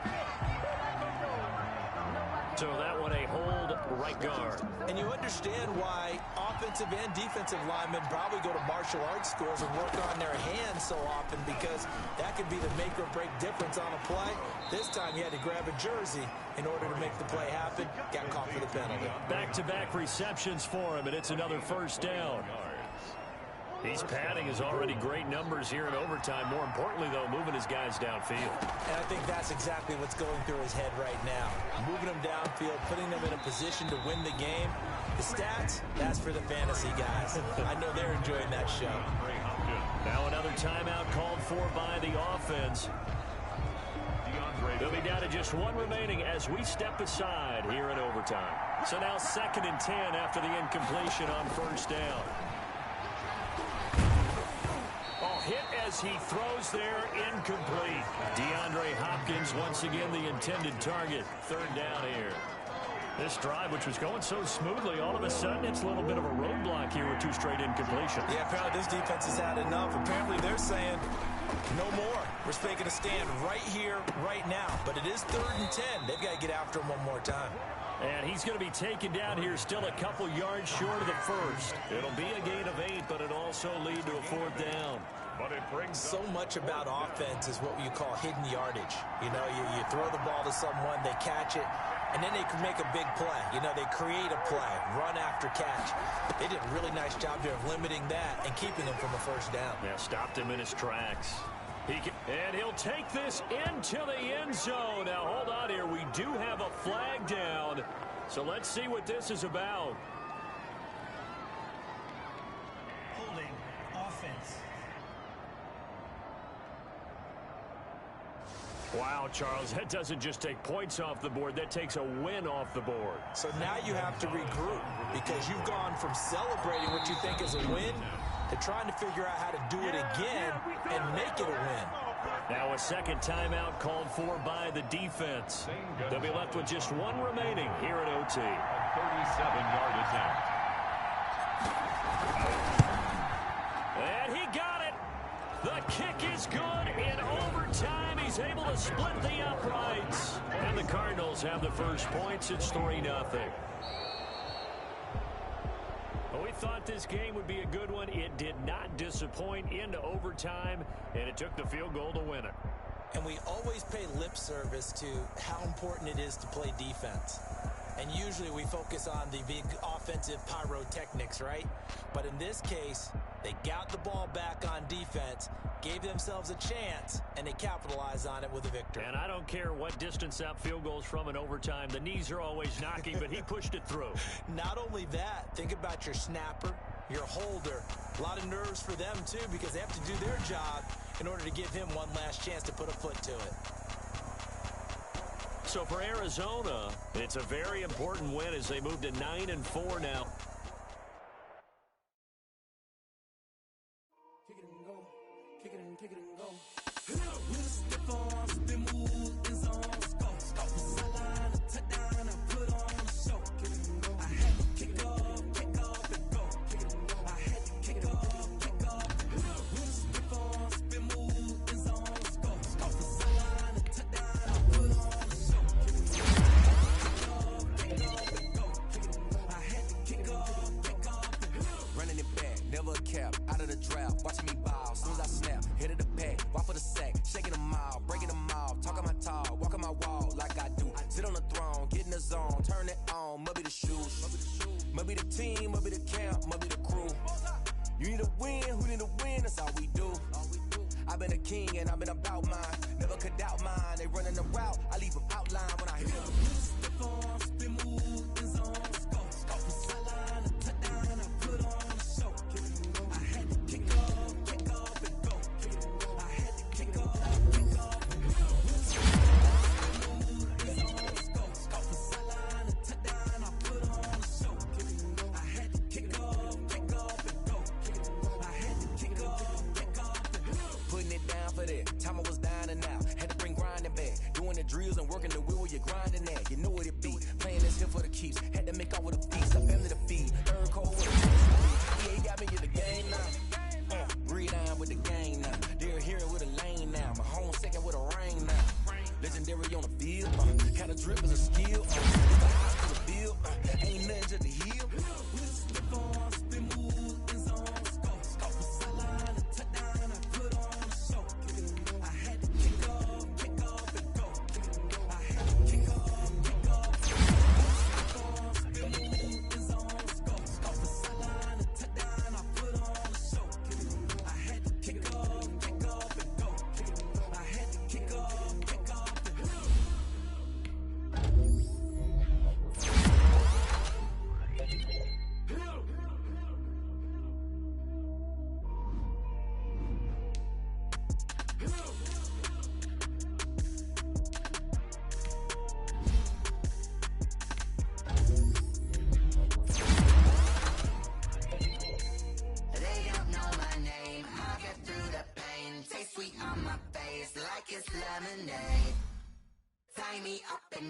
So that one a hold right guard. And you understand why offensive and defensive linemen probably go to martial arts schools and work on their hands so often, because that could be the make or break difference on a play. This time he had to grab a jersey in order to make the play happen. Got caught for the penalty. Back-to-back receptions for him, and it's another 1st down. He's padding his already great numbers here in overtime. More importantly, though, moving his guys downfield. And I think that's exactly what's going through his head right now. Moving them downfield, putting them in a position to win the game. The stats, that's for the fantasy guys. I know they're enjoying that show. Now another timeout called for by the offense. They'll be down to just 1 remaining as we step aside here in overtime. So now 2nd and 10 after the incompletion on 1st down. Hit as he throws there, incomplete. DeAndre Hopkins once again the intended target. 3rd down here. This drive, which was going so smoothly, all of a sudden it's a little bit of a roadblock here with 2 straight incompletions. Yeah, apparently this defense has had enough. Apparently they're saying no more. We're making a stand right here, right now. But it is 3rd and 10. They've got to get after him one more time. And he's going to be taken down here, still a couple yards short of the 1st. It'll be a gain of 8, but it'll also lead to a 4th down. But it brings so much about offense is what you call hidden yardage. You know, you throw the ball to someone, they catch it, and then they can make a big play. You know, they create a play, run after catch. They did a really nice job there of limiting that and keeping him from a 1st down. Yeah, stopped him in his tracks. And he'll take this into the end zone. Now, hold on here. We do have a flag down. So let's see what this is about. Holding offense. Wow, Charles, that doesn't just take points off the board. That takes a win off the board. So now you have to regroup, because you've gone from celebrating what you think is a win to trying to figure out how to do it again and make it a win. Now a 2nd timeout called for by the defense. They'll be left with just 1 remaining here at OT. 37-yard attempt. And he got it. The kick is good. In overtime, he's able to split the uprights. And the Cardinals have the first points. It's 3-0. Well, we thought this game would be a good one. It did not disappoint into overtime, and it took the field goal to win it. And we always pay lip service to how important it is to play defense. And usually we focus on the big offensive pyrotechnics, right? But in this case, they got the ball back on defense, gave themselves a chance, and they capitalized on it with a victory. And I don't care what distance that field goes from in overtime. The knees are always knocking, but he pushed it through. Not only that, think about your snapper, your holder. A lot of nerves for them, too, because they have to do their job in order to give him one last chance to put a foot to it. So for Arizona, it's a very important win as they move to 9-4 now. Kick it and go. Kick it and go. Watching me ball, soon as I snap, hit of the pack, walk for the sack, shaking them all, breaking them all, talking my tall, walking my wall like I do. Sit on the throne, get in the zone, turn it on, maybe the shoes, maybe the team, maybe the camp, maybe the crew. You need to win, who need to win, that's all we do. I've been a king and I've been about mine, never could doubt mine. They running the route, I leave them outline when I hit them. Time I was dying and out, had to bring grinding back, doing the drills and working the wheel where you're grinding at. You know what it be, playing this here for the keeps, had to make off with a feast, a family to feed, third cold with a yeah, he got me in the game now, breathe down with the game now, they're here with a lane now, my home second with a ring now, legendary on the field, kind of drip is a skill, it's the house for the bill, ain't nothing just the heel.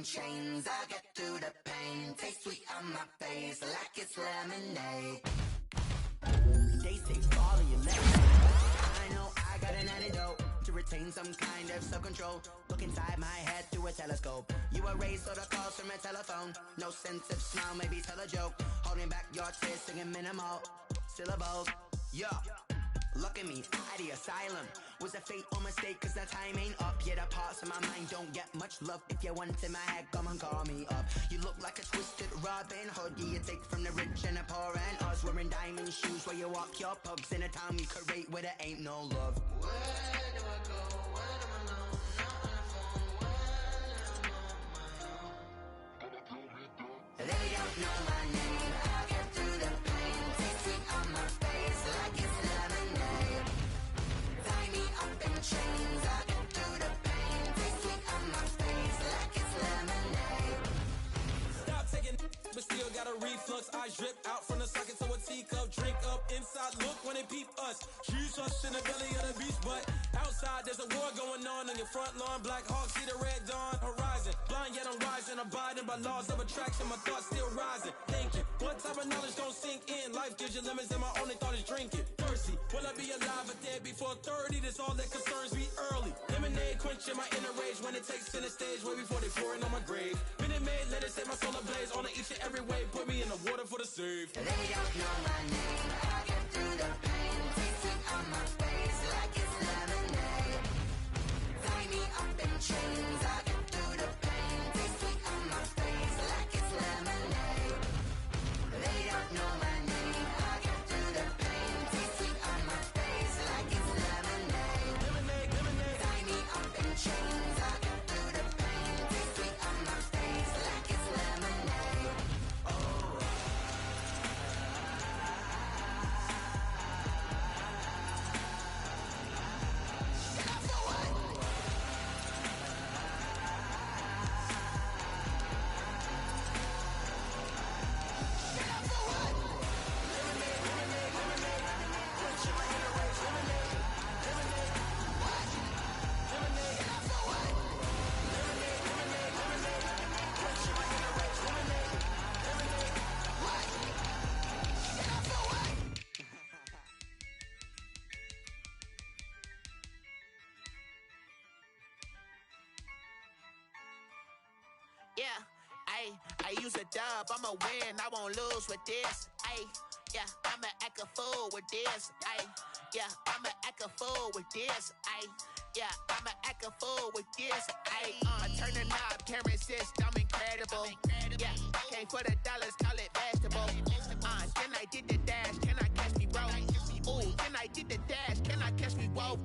Chains, I get through the pain. Taste sweet on my face like it's lemonade. They say follow your legs. I know I got an antidote to retain some kind of self-control. Look inside my head through a telescope. You erase all the calls from a telephone. No sense of smile, maybe tell a joke. Holding back your tears, singing minimal syllables. Yeah. Look at me, at the asylum. Was a fate or mistake, cause the time ain't up. Yet the parts of my mind don't get much love. If you want in my head, come and call me up. You look like a twisted Robin Hood. You take from the rich and the poor and us. Wearing diamond shoes where you walk your pugs. In a town we create where there ain't no love. Where do I go? Where am I alone? Not on the phone. Where am I on my own? They don't know my name. I'll get through the pain. Taste sweet on my face like it's lemonade. Tie me up in chains. I'll get through the pain. Taste sweet on my face like it's lemonade. Stop taking, but still got a reflux. Eyes drip out from the socket to a teacup. Drink up inside. Look when they peep us. Shoes us in the belly of the beach, but outside there's a war going on your front lawn. Black Hawk see the red dawn horizon. Blind yet I'm rising, abiding by laws of attraction. My thoughts still rising. Thinking, what type of knowledge don't sink in? Life gives you lemons and my only thought is drinking. Thirsty, Will I be alive or dead before 30? That's all that concerns me early. Lemonade quenching my inner rage when it takes center stage way before they pour it on my grave. Minute Maid, let it set my soul ablaze. On each and every way, put me in the water for the save. They don't know my name. I get through the pain. Taste it on my face like it's lemonade. Tie me up in chains. I get through the pain. Taste it on my face like it's lemonade. They don't know my name. I get through the pain. Taste it on my face like it's lemonade. Lemonade, lemonade. Tie me up in chains. I get through the pain. Taste it on my face like it's lemonade. Yeah, I use a dub, I'ma win, I won't lose with this. Yeah, I'ma act a fool with this. Yeah, I'ma act a fool with this. Yeah, I'ma act a fool with this. I turn the knob, can't resist, I'm incredible. Yeah, came for the dollars, call it vegetable. Then I did the dash, can I catch me, bro? Ooh, then I did the dash, can I catch me, whoa?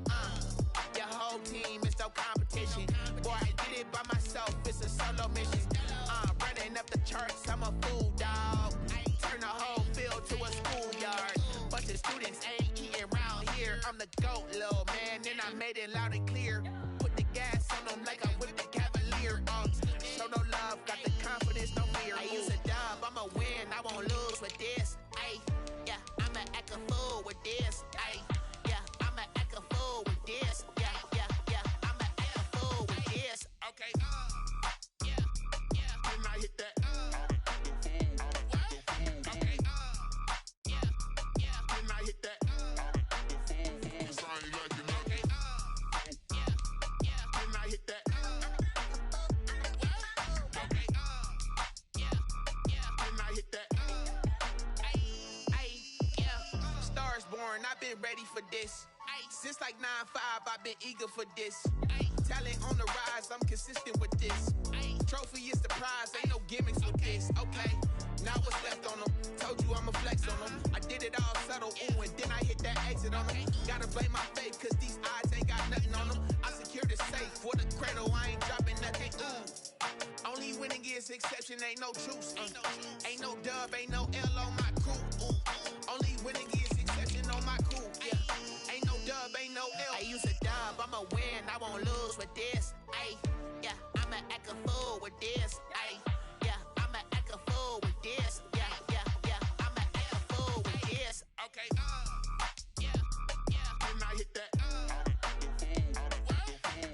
Your whole team is no competition. Boy, I did it by myself, it's a solo mission. Running up the charts, I'm a fool, dog. Turn the whole field to a schoolyard. Bunch of students ain't eating round here. I'm the GOAT, little man, and I made it loud and clear. Put the gas on them like I'm with the Cavalier. Show no love, got the confidence, no fear. I use a dub, I'ma win, I won't lose with this. Yeah, I'ma act a fool with this. Yeah, I'ma act a fool with this. Yeah, I'ma act a fool with this. Okay, Can I hit that? Okay, Can I hit that? Cause I ain't like it, okay. Can I hit that? Okay, Can I hit that? Yeah. Stars born, I've been ready for this. Since like 9-5, I've been eager for this. Talent on the rise, I'm consistent with this. Trophy is the prize, ain't no gimmicks with this. Okay, now what's left on them? Told you I'ma flex on them. I did it all subtle, ooh, and then I hit that exit on them. Gotta blame my faith, cause these odds ain't got nothing on them. I secured the safe for the cradle, I ain't dropping nothing, ooh. Only winning is exception, ain't no truce. Ain't no dub, ain't no L on my crew. Only winning is exception on my crew. Yeah, ain't no dub, ain't no L. I use a dub, I'ma win, I won't lose with this. Yeah, I'ma act a fool with this. Yeah, I'ma act a fool with this. Yeah, I'ma act a fool with this. Okay, Can I hit that? Okay,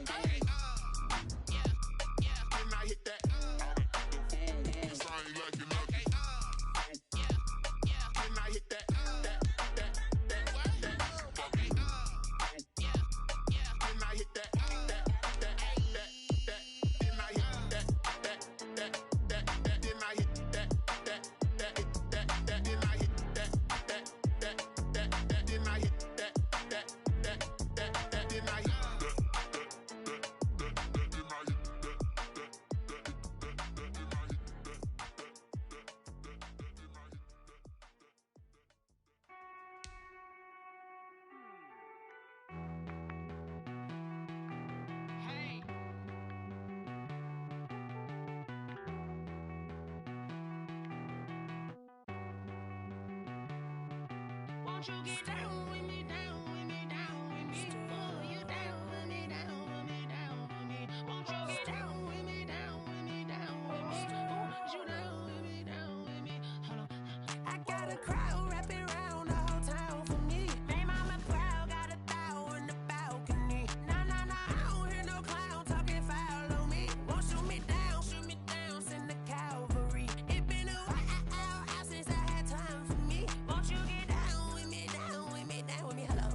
Can I hit that? Cause I ain't like it, okay. Can I hit that? Okay, Can I hit that? Won't you get down with me, down with me, down with me? Oh, you down with me, down with me, down with me. Won't you get down with me, down with me, down with me? Oh, you down with me, down with me? Hold on. I got a crowd wrapping around the whole town for me. They mama proud, got a thou in the balcony. Nah, I don't hear no clown talking foul on me. Won't shoot me down, send the cavalry. It been a while since I had time for me. Won't you get down with me, down with me, down with me? Hello.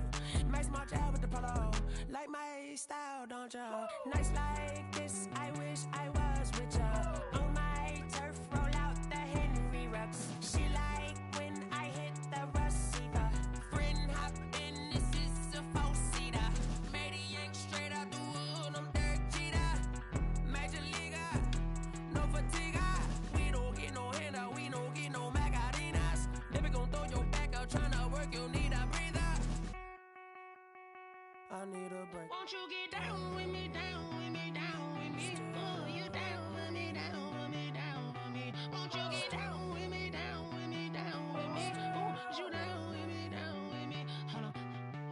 Won't you get down with me, down with me, down with me? Oh, you down with me, down with me, down with me. Won't you get down with me, down with me, down with me? Oh, you down with me, down with me. Hold on.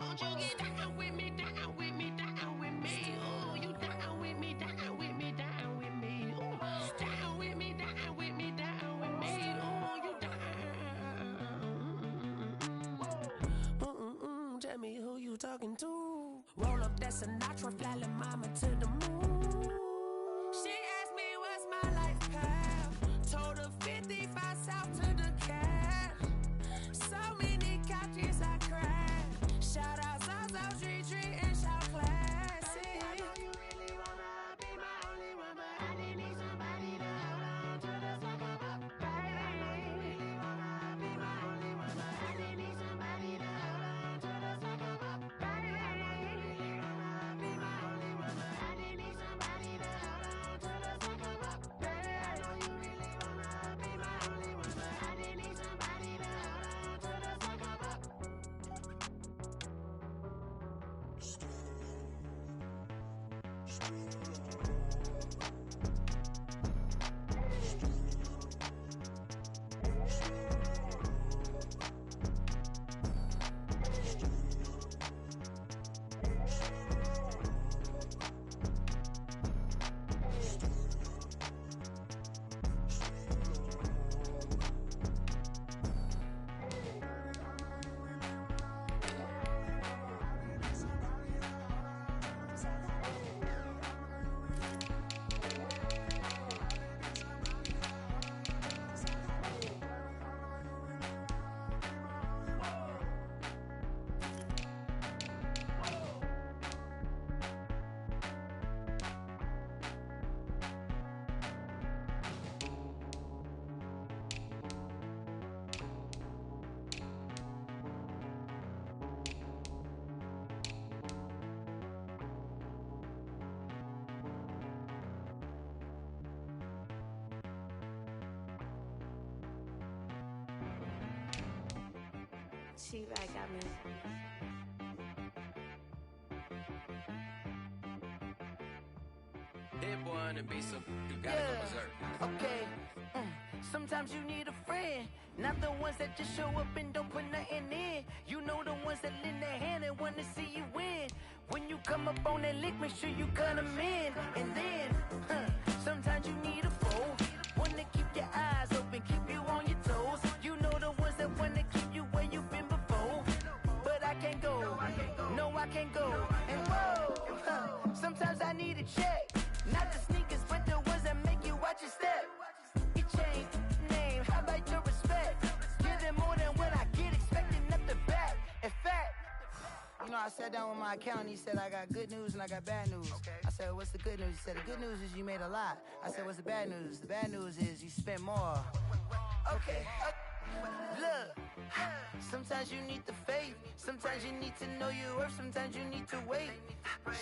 Won't you get down with me, down with me, down with me? Oh, you down with me, down with me, down with me. Oh, down with me, down with me, down with me. Oh, you down. Tell me who you talking to. Roll up that Sinatra, fly la mama to the moon. She asked me what's my life path. Told her 55 south to the cat. So many couches I cried. Shout out South Street and shout classic. I know you really wanna be my only one, but I didn't need somebody to hold on to the second up. I know you really wanna be my only one, but I didn't need somebody to hold on to the second up. I know you really wanna be my only one, but I didn't need somebody to hold on to the second up. I know you really wanna be my only one, but I didn't need somebody to hold on to the second up. She right got me. Hit boy on the beat, so you gotta go berserk. Okay. Sometimes you need a friend, not the ones that just show up and don't put nothing in. You know the ones that lend a hand and wanna see you win. When you come up on that lick, make sure you cut them in. And then, sometimes you need a foe, one to keep your eyes open, keep you on your toes. You know the ones that wanna keep you where you've been before. But I can't go, no I can't go. And whoa, sometimes I need a check, not the sneakers, but the ones that make you watch your step. You change name, how about your respect? Give them more than what I get, expecting up the back. In fact, you know, I sat down with my accountant, he said I got good news and I got bad news. I said, what's the good news? He said, the good news is you made a lot. I said, what's the bad news? The bad news is you spent more. Okay, look, sometimes you need the faith, sometimes you need to know your worth, sometimes you need to wait.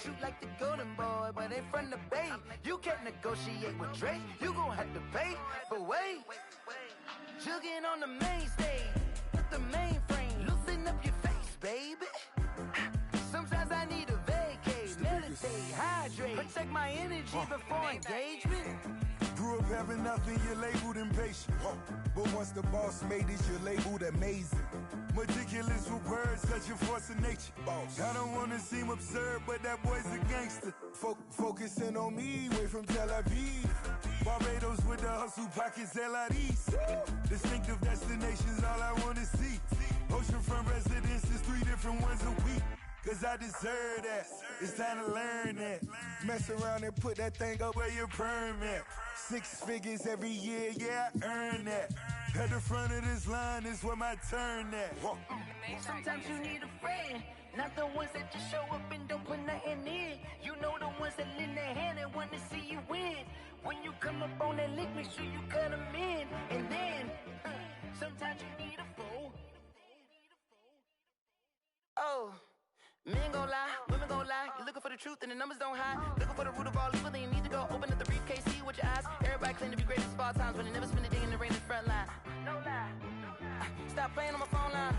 Shoot like the golden boy, but in front of the bay. You can't negotiate with Drake, you gon' have to pay. But wait, jugging on the main stage, with the mainframe, loosen up your face, baby. Sometimes I need a vacate, meditate, hydrate, protect my energy before engagement. Grew up having nothing, you're labeled impatient. But once the boss made it, you're labeled amazing. Meticulous with words, such a force of nature. I don't wanna seem absurd, but that boy's a gangster. Focusing on me, way from Tel Aviv. Barbados with the hustle pockets, LIDs. Distinctive destinations, all I wanna see. Oceanfront residences, 3 different ones a week. Cause I deserve that, it's time to learn that. Mess around and put that thing up where your permit. 6 figures every year, yeah, I earn that. At the front of this line is where my turn at. Sometimes you need a friend, not the ones that just show up and don't put nothing in. You know the ones that lend their hand and want to see you win. When you come up on that lick, make sure you cut them in. And then, sometimes you need a fool. Oh. Men gon' lie, women gon' lie. You're looking for the truth and the numbers don't hide. Looking for the root of all evil, then you need to go open up the briefcase, see with your eyes. Everybody claim to be great at all times, but they never spend a day in the rain in the front line. No lie. Stop playing on my phone line.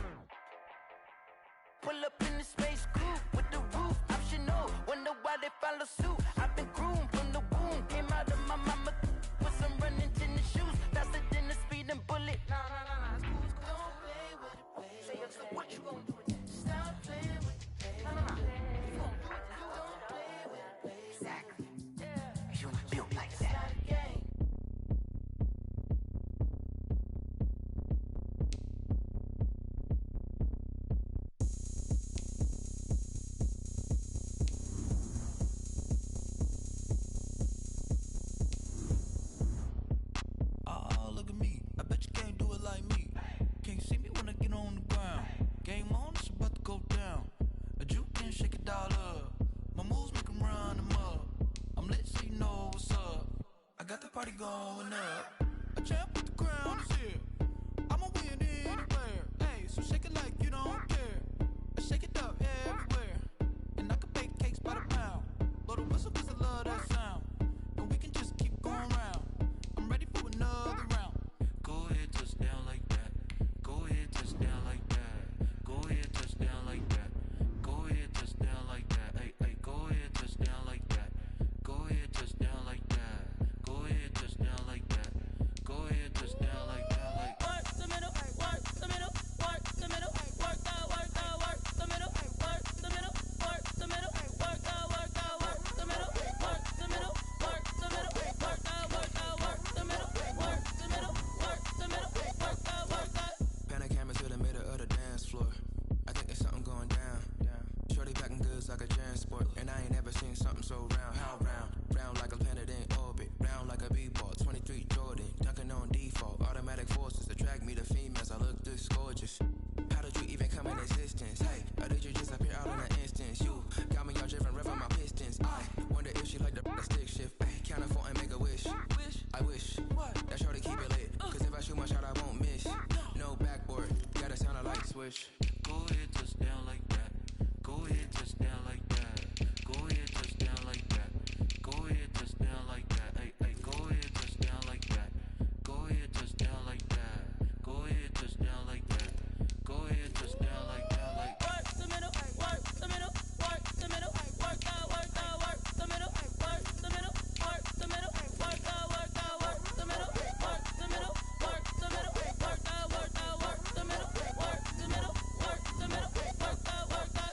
Pull up in the space coupe with the roof optional. Wonder how they follow suit. I've been groomed from the womb. Came out of my mama with some running tennis shoes. Faster than the speeding bullet. No, it's cool. Don't play with it, play. Say so what you gonna do with that? Stop playing with it, play. No. You gonna do it now. Don't play with it, play. Exactly. Yeah. You built like that. Going up, a champ with the crown is here. I'ma win anywhere. Hey, so shake it like you don't care. Shake it up everywhere. And I can bake cakes by the pound. Blow the whistle 'cause I love that sound. And we can just keep going round. I'm ready for another round. Go ahead, touch down like that. Go ahead, touch down like that. Go ahead, touch down like that. Go ahead, touch down like that. Hey, go ahead, touch down like that. Go ahead, touch down like that. Go ahead, touch down like that. Go ahead, touch down like that. Like work the middle, work the middle, work the middle, work the middle, work the middle, work the middle, work the middle, work the middle, work the middle, work the middle, work the middle, work the middle, work the. Panic camera to the middle of the dance floor. I think there's something going down. Shorty packing goods like a transport, and I ain't never seen something so round. How round? Round like a planet in orbit, round like a b-ball. 23 Jordan, dunking on default. Automatic forces attract me to females. I look this gorgeous. How did you even come in existence? Hey, or did you just appear out in an instance? You got me all driven, revving my pistons. I wonder if she like the stick shift. Hey, count a 4 and make a wish. I wish that shorty keep it lit. 'Cause if I shoot my shot, I won't miss. No backboard, gotta sound a light switch. Go ahead, touch down like that. Go ahead, touch down like that. Go ahead, touch down like that. Go ahead, touch down like that. Hey, go ahead, touch down like that. Go ahead, touch down like that. Go ahead, touch down like that. Go ahead, touch down like that. Like work the middle, work the middle, work the middle, work the middle, work the middle, work the middle, work the middle, work the middle, work the middle, work the middle, work the middle, work the middle, work the middle, work the middle, work the.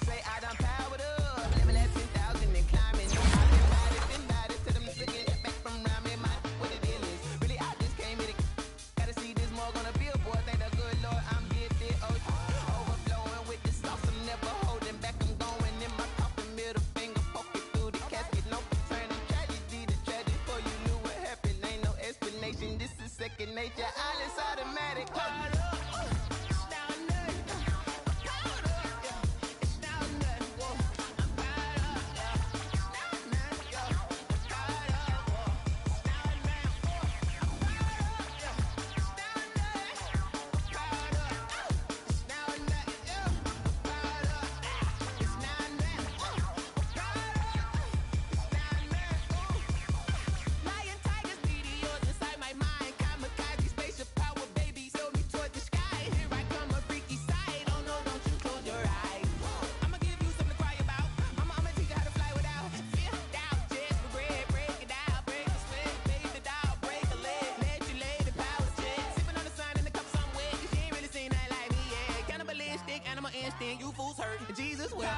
say I done powered up. Level at 10,000 and climbing. I've been bad it till them looking back from around me. My what the deal is. Really, I just came here to gotta see this more gonna be a boy. Thank the good Lord, I'm gifted. Overflowing with the sauce. I'm never holding back. I'm going in my coffin, middle finger poking through the casket. No turning tragedy to tragic. Before you knew what happened, ain't no explanation. This is second nature. All is automatic. Lion, tigers, meteors inside my mind. Kamikaze, spaceship power, baby, sail me toward the sky. Here I come, a freaky side. Oh no, don't you close your eyes. I'ma give you something to cry about. I'ma teach you how to fly without fear. Doubt, just regret. Break it out, break a sweat, fade the doubt, break a leg, let you lay the power check. Sipping on the sun in the cup, some wet. She ain't really seen nothing like me yet. Cannibalistic, animal instinct, you fools hurt. Jesus will.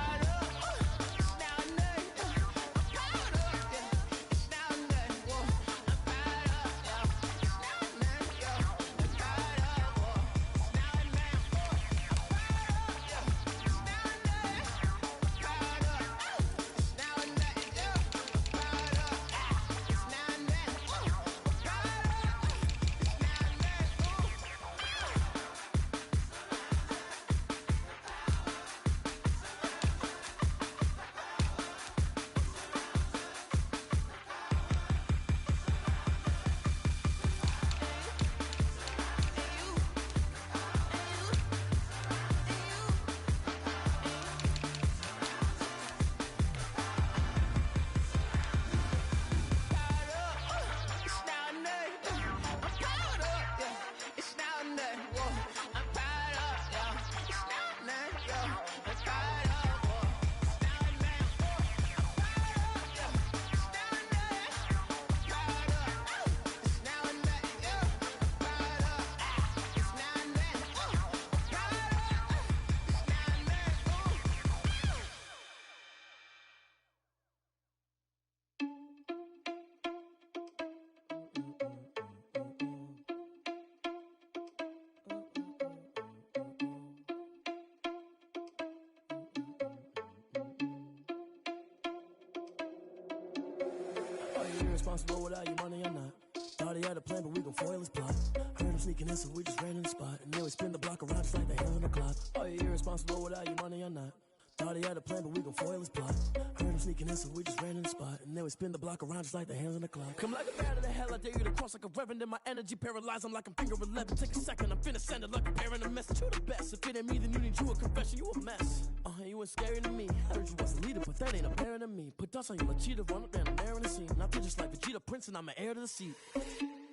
irresponsible without your money or not. Thought he had a plan, but we gon' foil his plot. Heard him sneaking in, so we just ran in the spot. And then we spin the block around just like the hell in the clock. Are you irresponsible without your money or not? Thought he had a plan, but we gon' foil his plot. Heard him sneaking in, so we just ran in the spot. And then we spin the block around just like the hands on the clock. Come like a bat of the hell, I dare you to cross like a reverend. In my energy paralyzed, I'm like I'm finger 11. Take a second, I'm finna send it like a parent a message. You the best, if it ain't me, then you need you a confession. You a mess, you ain't scary to me. Heard you was the leader, but that ain't apparent to me. Put dust on you like cheetah, run up down, I'm there in the scene. Not just like Vegeta Prince, and I'm an heir to the seat.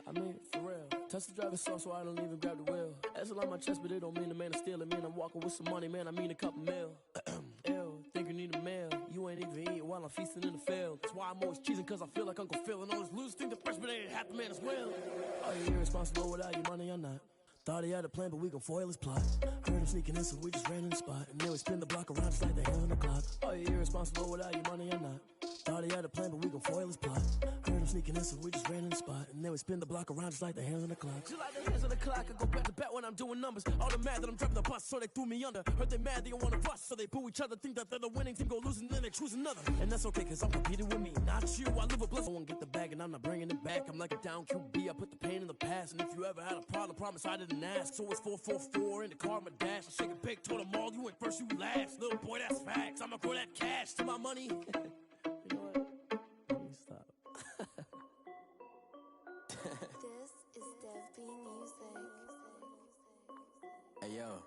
I mean, for real. Touch the driver's soft, so I don't even grab the wheel. That's a lot on my chest, but it don't mean the man is stealing. Mean I'm walking with some money, man, I mean a couple mil. Ew, think you need a meal. You ain't even eating while I'm feasting in the field. That's why I'm always cheesing, cause I feel like Uncle Phil. And all this loose think the freshman ain't half the man as well. Are you irresponsible without your money or not? Thought he had a plan, but we gon' foil his plot. Heard him sneaking in, so we just ran in the spot. And then we spin the block around just like the hell in the clock. Are you irresponsible without your money or not? Thought he had a plan, but we gon' foil his plot. Heard him sneaking in, so we just ran in the spot. And then we spin the block around just like the hands on the clock. Just like the hands on the clock, I go back to back when I'm doing numbers. All the mad that I'm driving the bus, so they threw me under. Heard they mad, they don't wanna bust, so they boo each other. Think that they're the winning team, go losing, then they choose another. And that's okay, cause I'm competing with me, not you. I live a bliss, I won't get the bag, and I'm not bringing it back. I'm like a down QB, I put the pain in the past. And if you ever had a problem, promise I didn't ask. So it's 444 in the car, my dash. I shake a big, told them all, you went first, you last. Little boy, that's facts. I'ma throw that cash to my money. You know what? Let me stop. This is Dev B Music. Hey yo,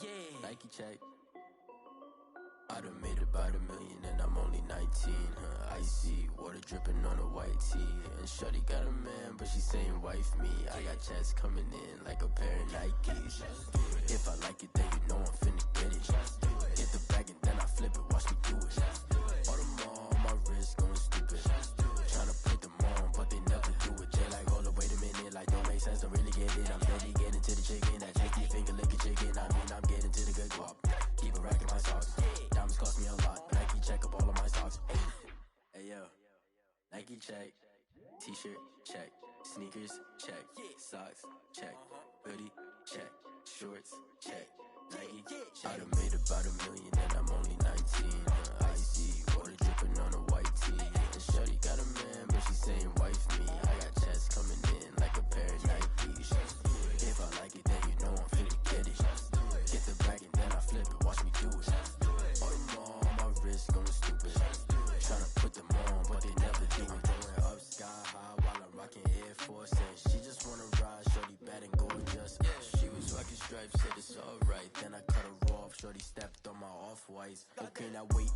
yeah, Nike check. I done made about $1 million and I'm only 19, huh? Icy, water dripping on a white tee. And shorty got a man, but she saying wife me. I got checks coming in like a pair of Nikes. If I like it, then you know I'm finna get it. Get the bag and then I flip it, watch me do it. All them on my wrist going stupid. Tryna put them on, but they never do it. Jay like, hold up, wait a minute, like don't make sense, don't really get it. I'm steady getting to the chicken, that tasty finger licking chicken. I mean, I'm getting to the good guap. Keep a rack in my socks. Diamonds cost me a lot. Nike check up all of my socks. Hey yo, Nike check. T-shirt check. Sneakers check. Socks check. Hoodie check. Shorts check. Nike check. I done made about $1 million and I'm only 19. Icy, water dripping on a white tee. And shorty got a man, but she saying wife me. I got checks coming in like a pair of Nikes. If I like it, then you know I'm finna get it. Get the bag and then I flip it, watch me do it. All them on my wrist going stupid. Tryna put them on, but they never do it. Going up sky high while I'm rocking Air Force. And she just wanna ride, shorty bad and gorgeous. She was rocking stripes, said it's alright. Then I cut her off, shorty stepped on my off-whites. Okay, now wait.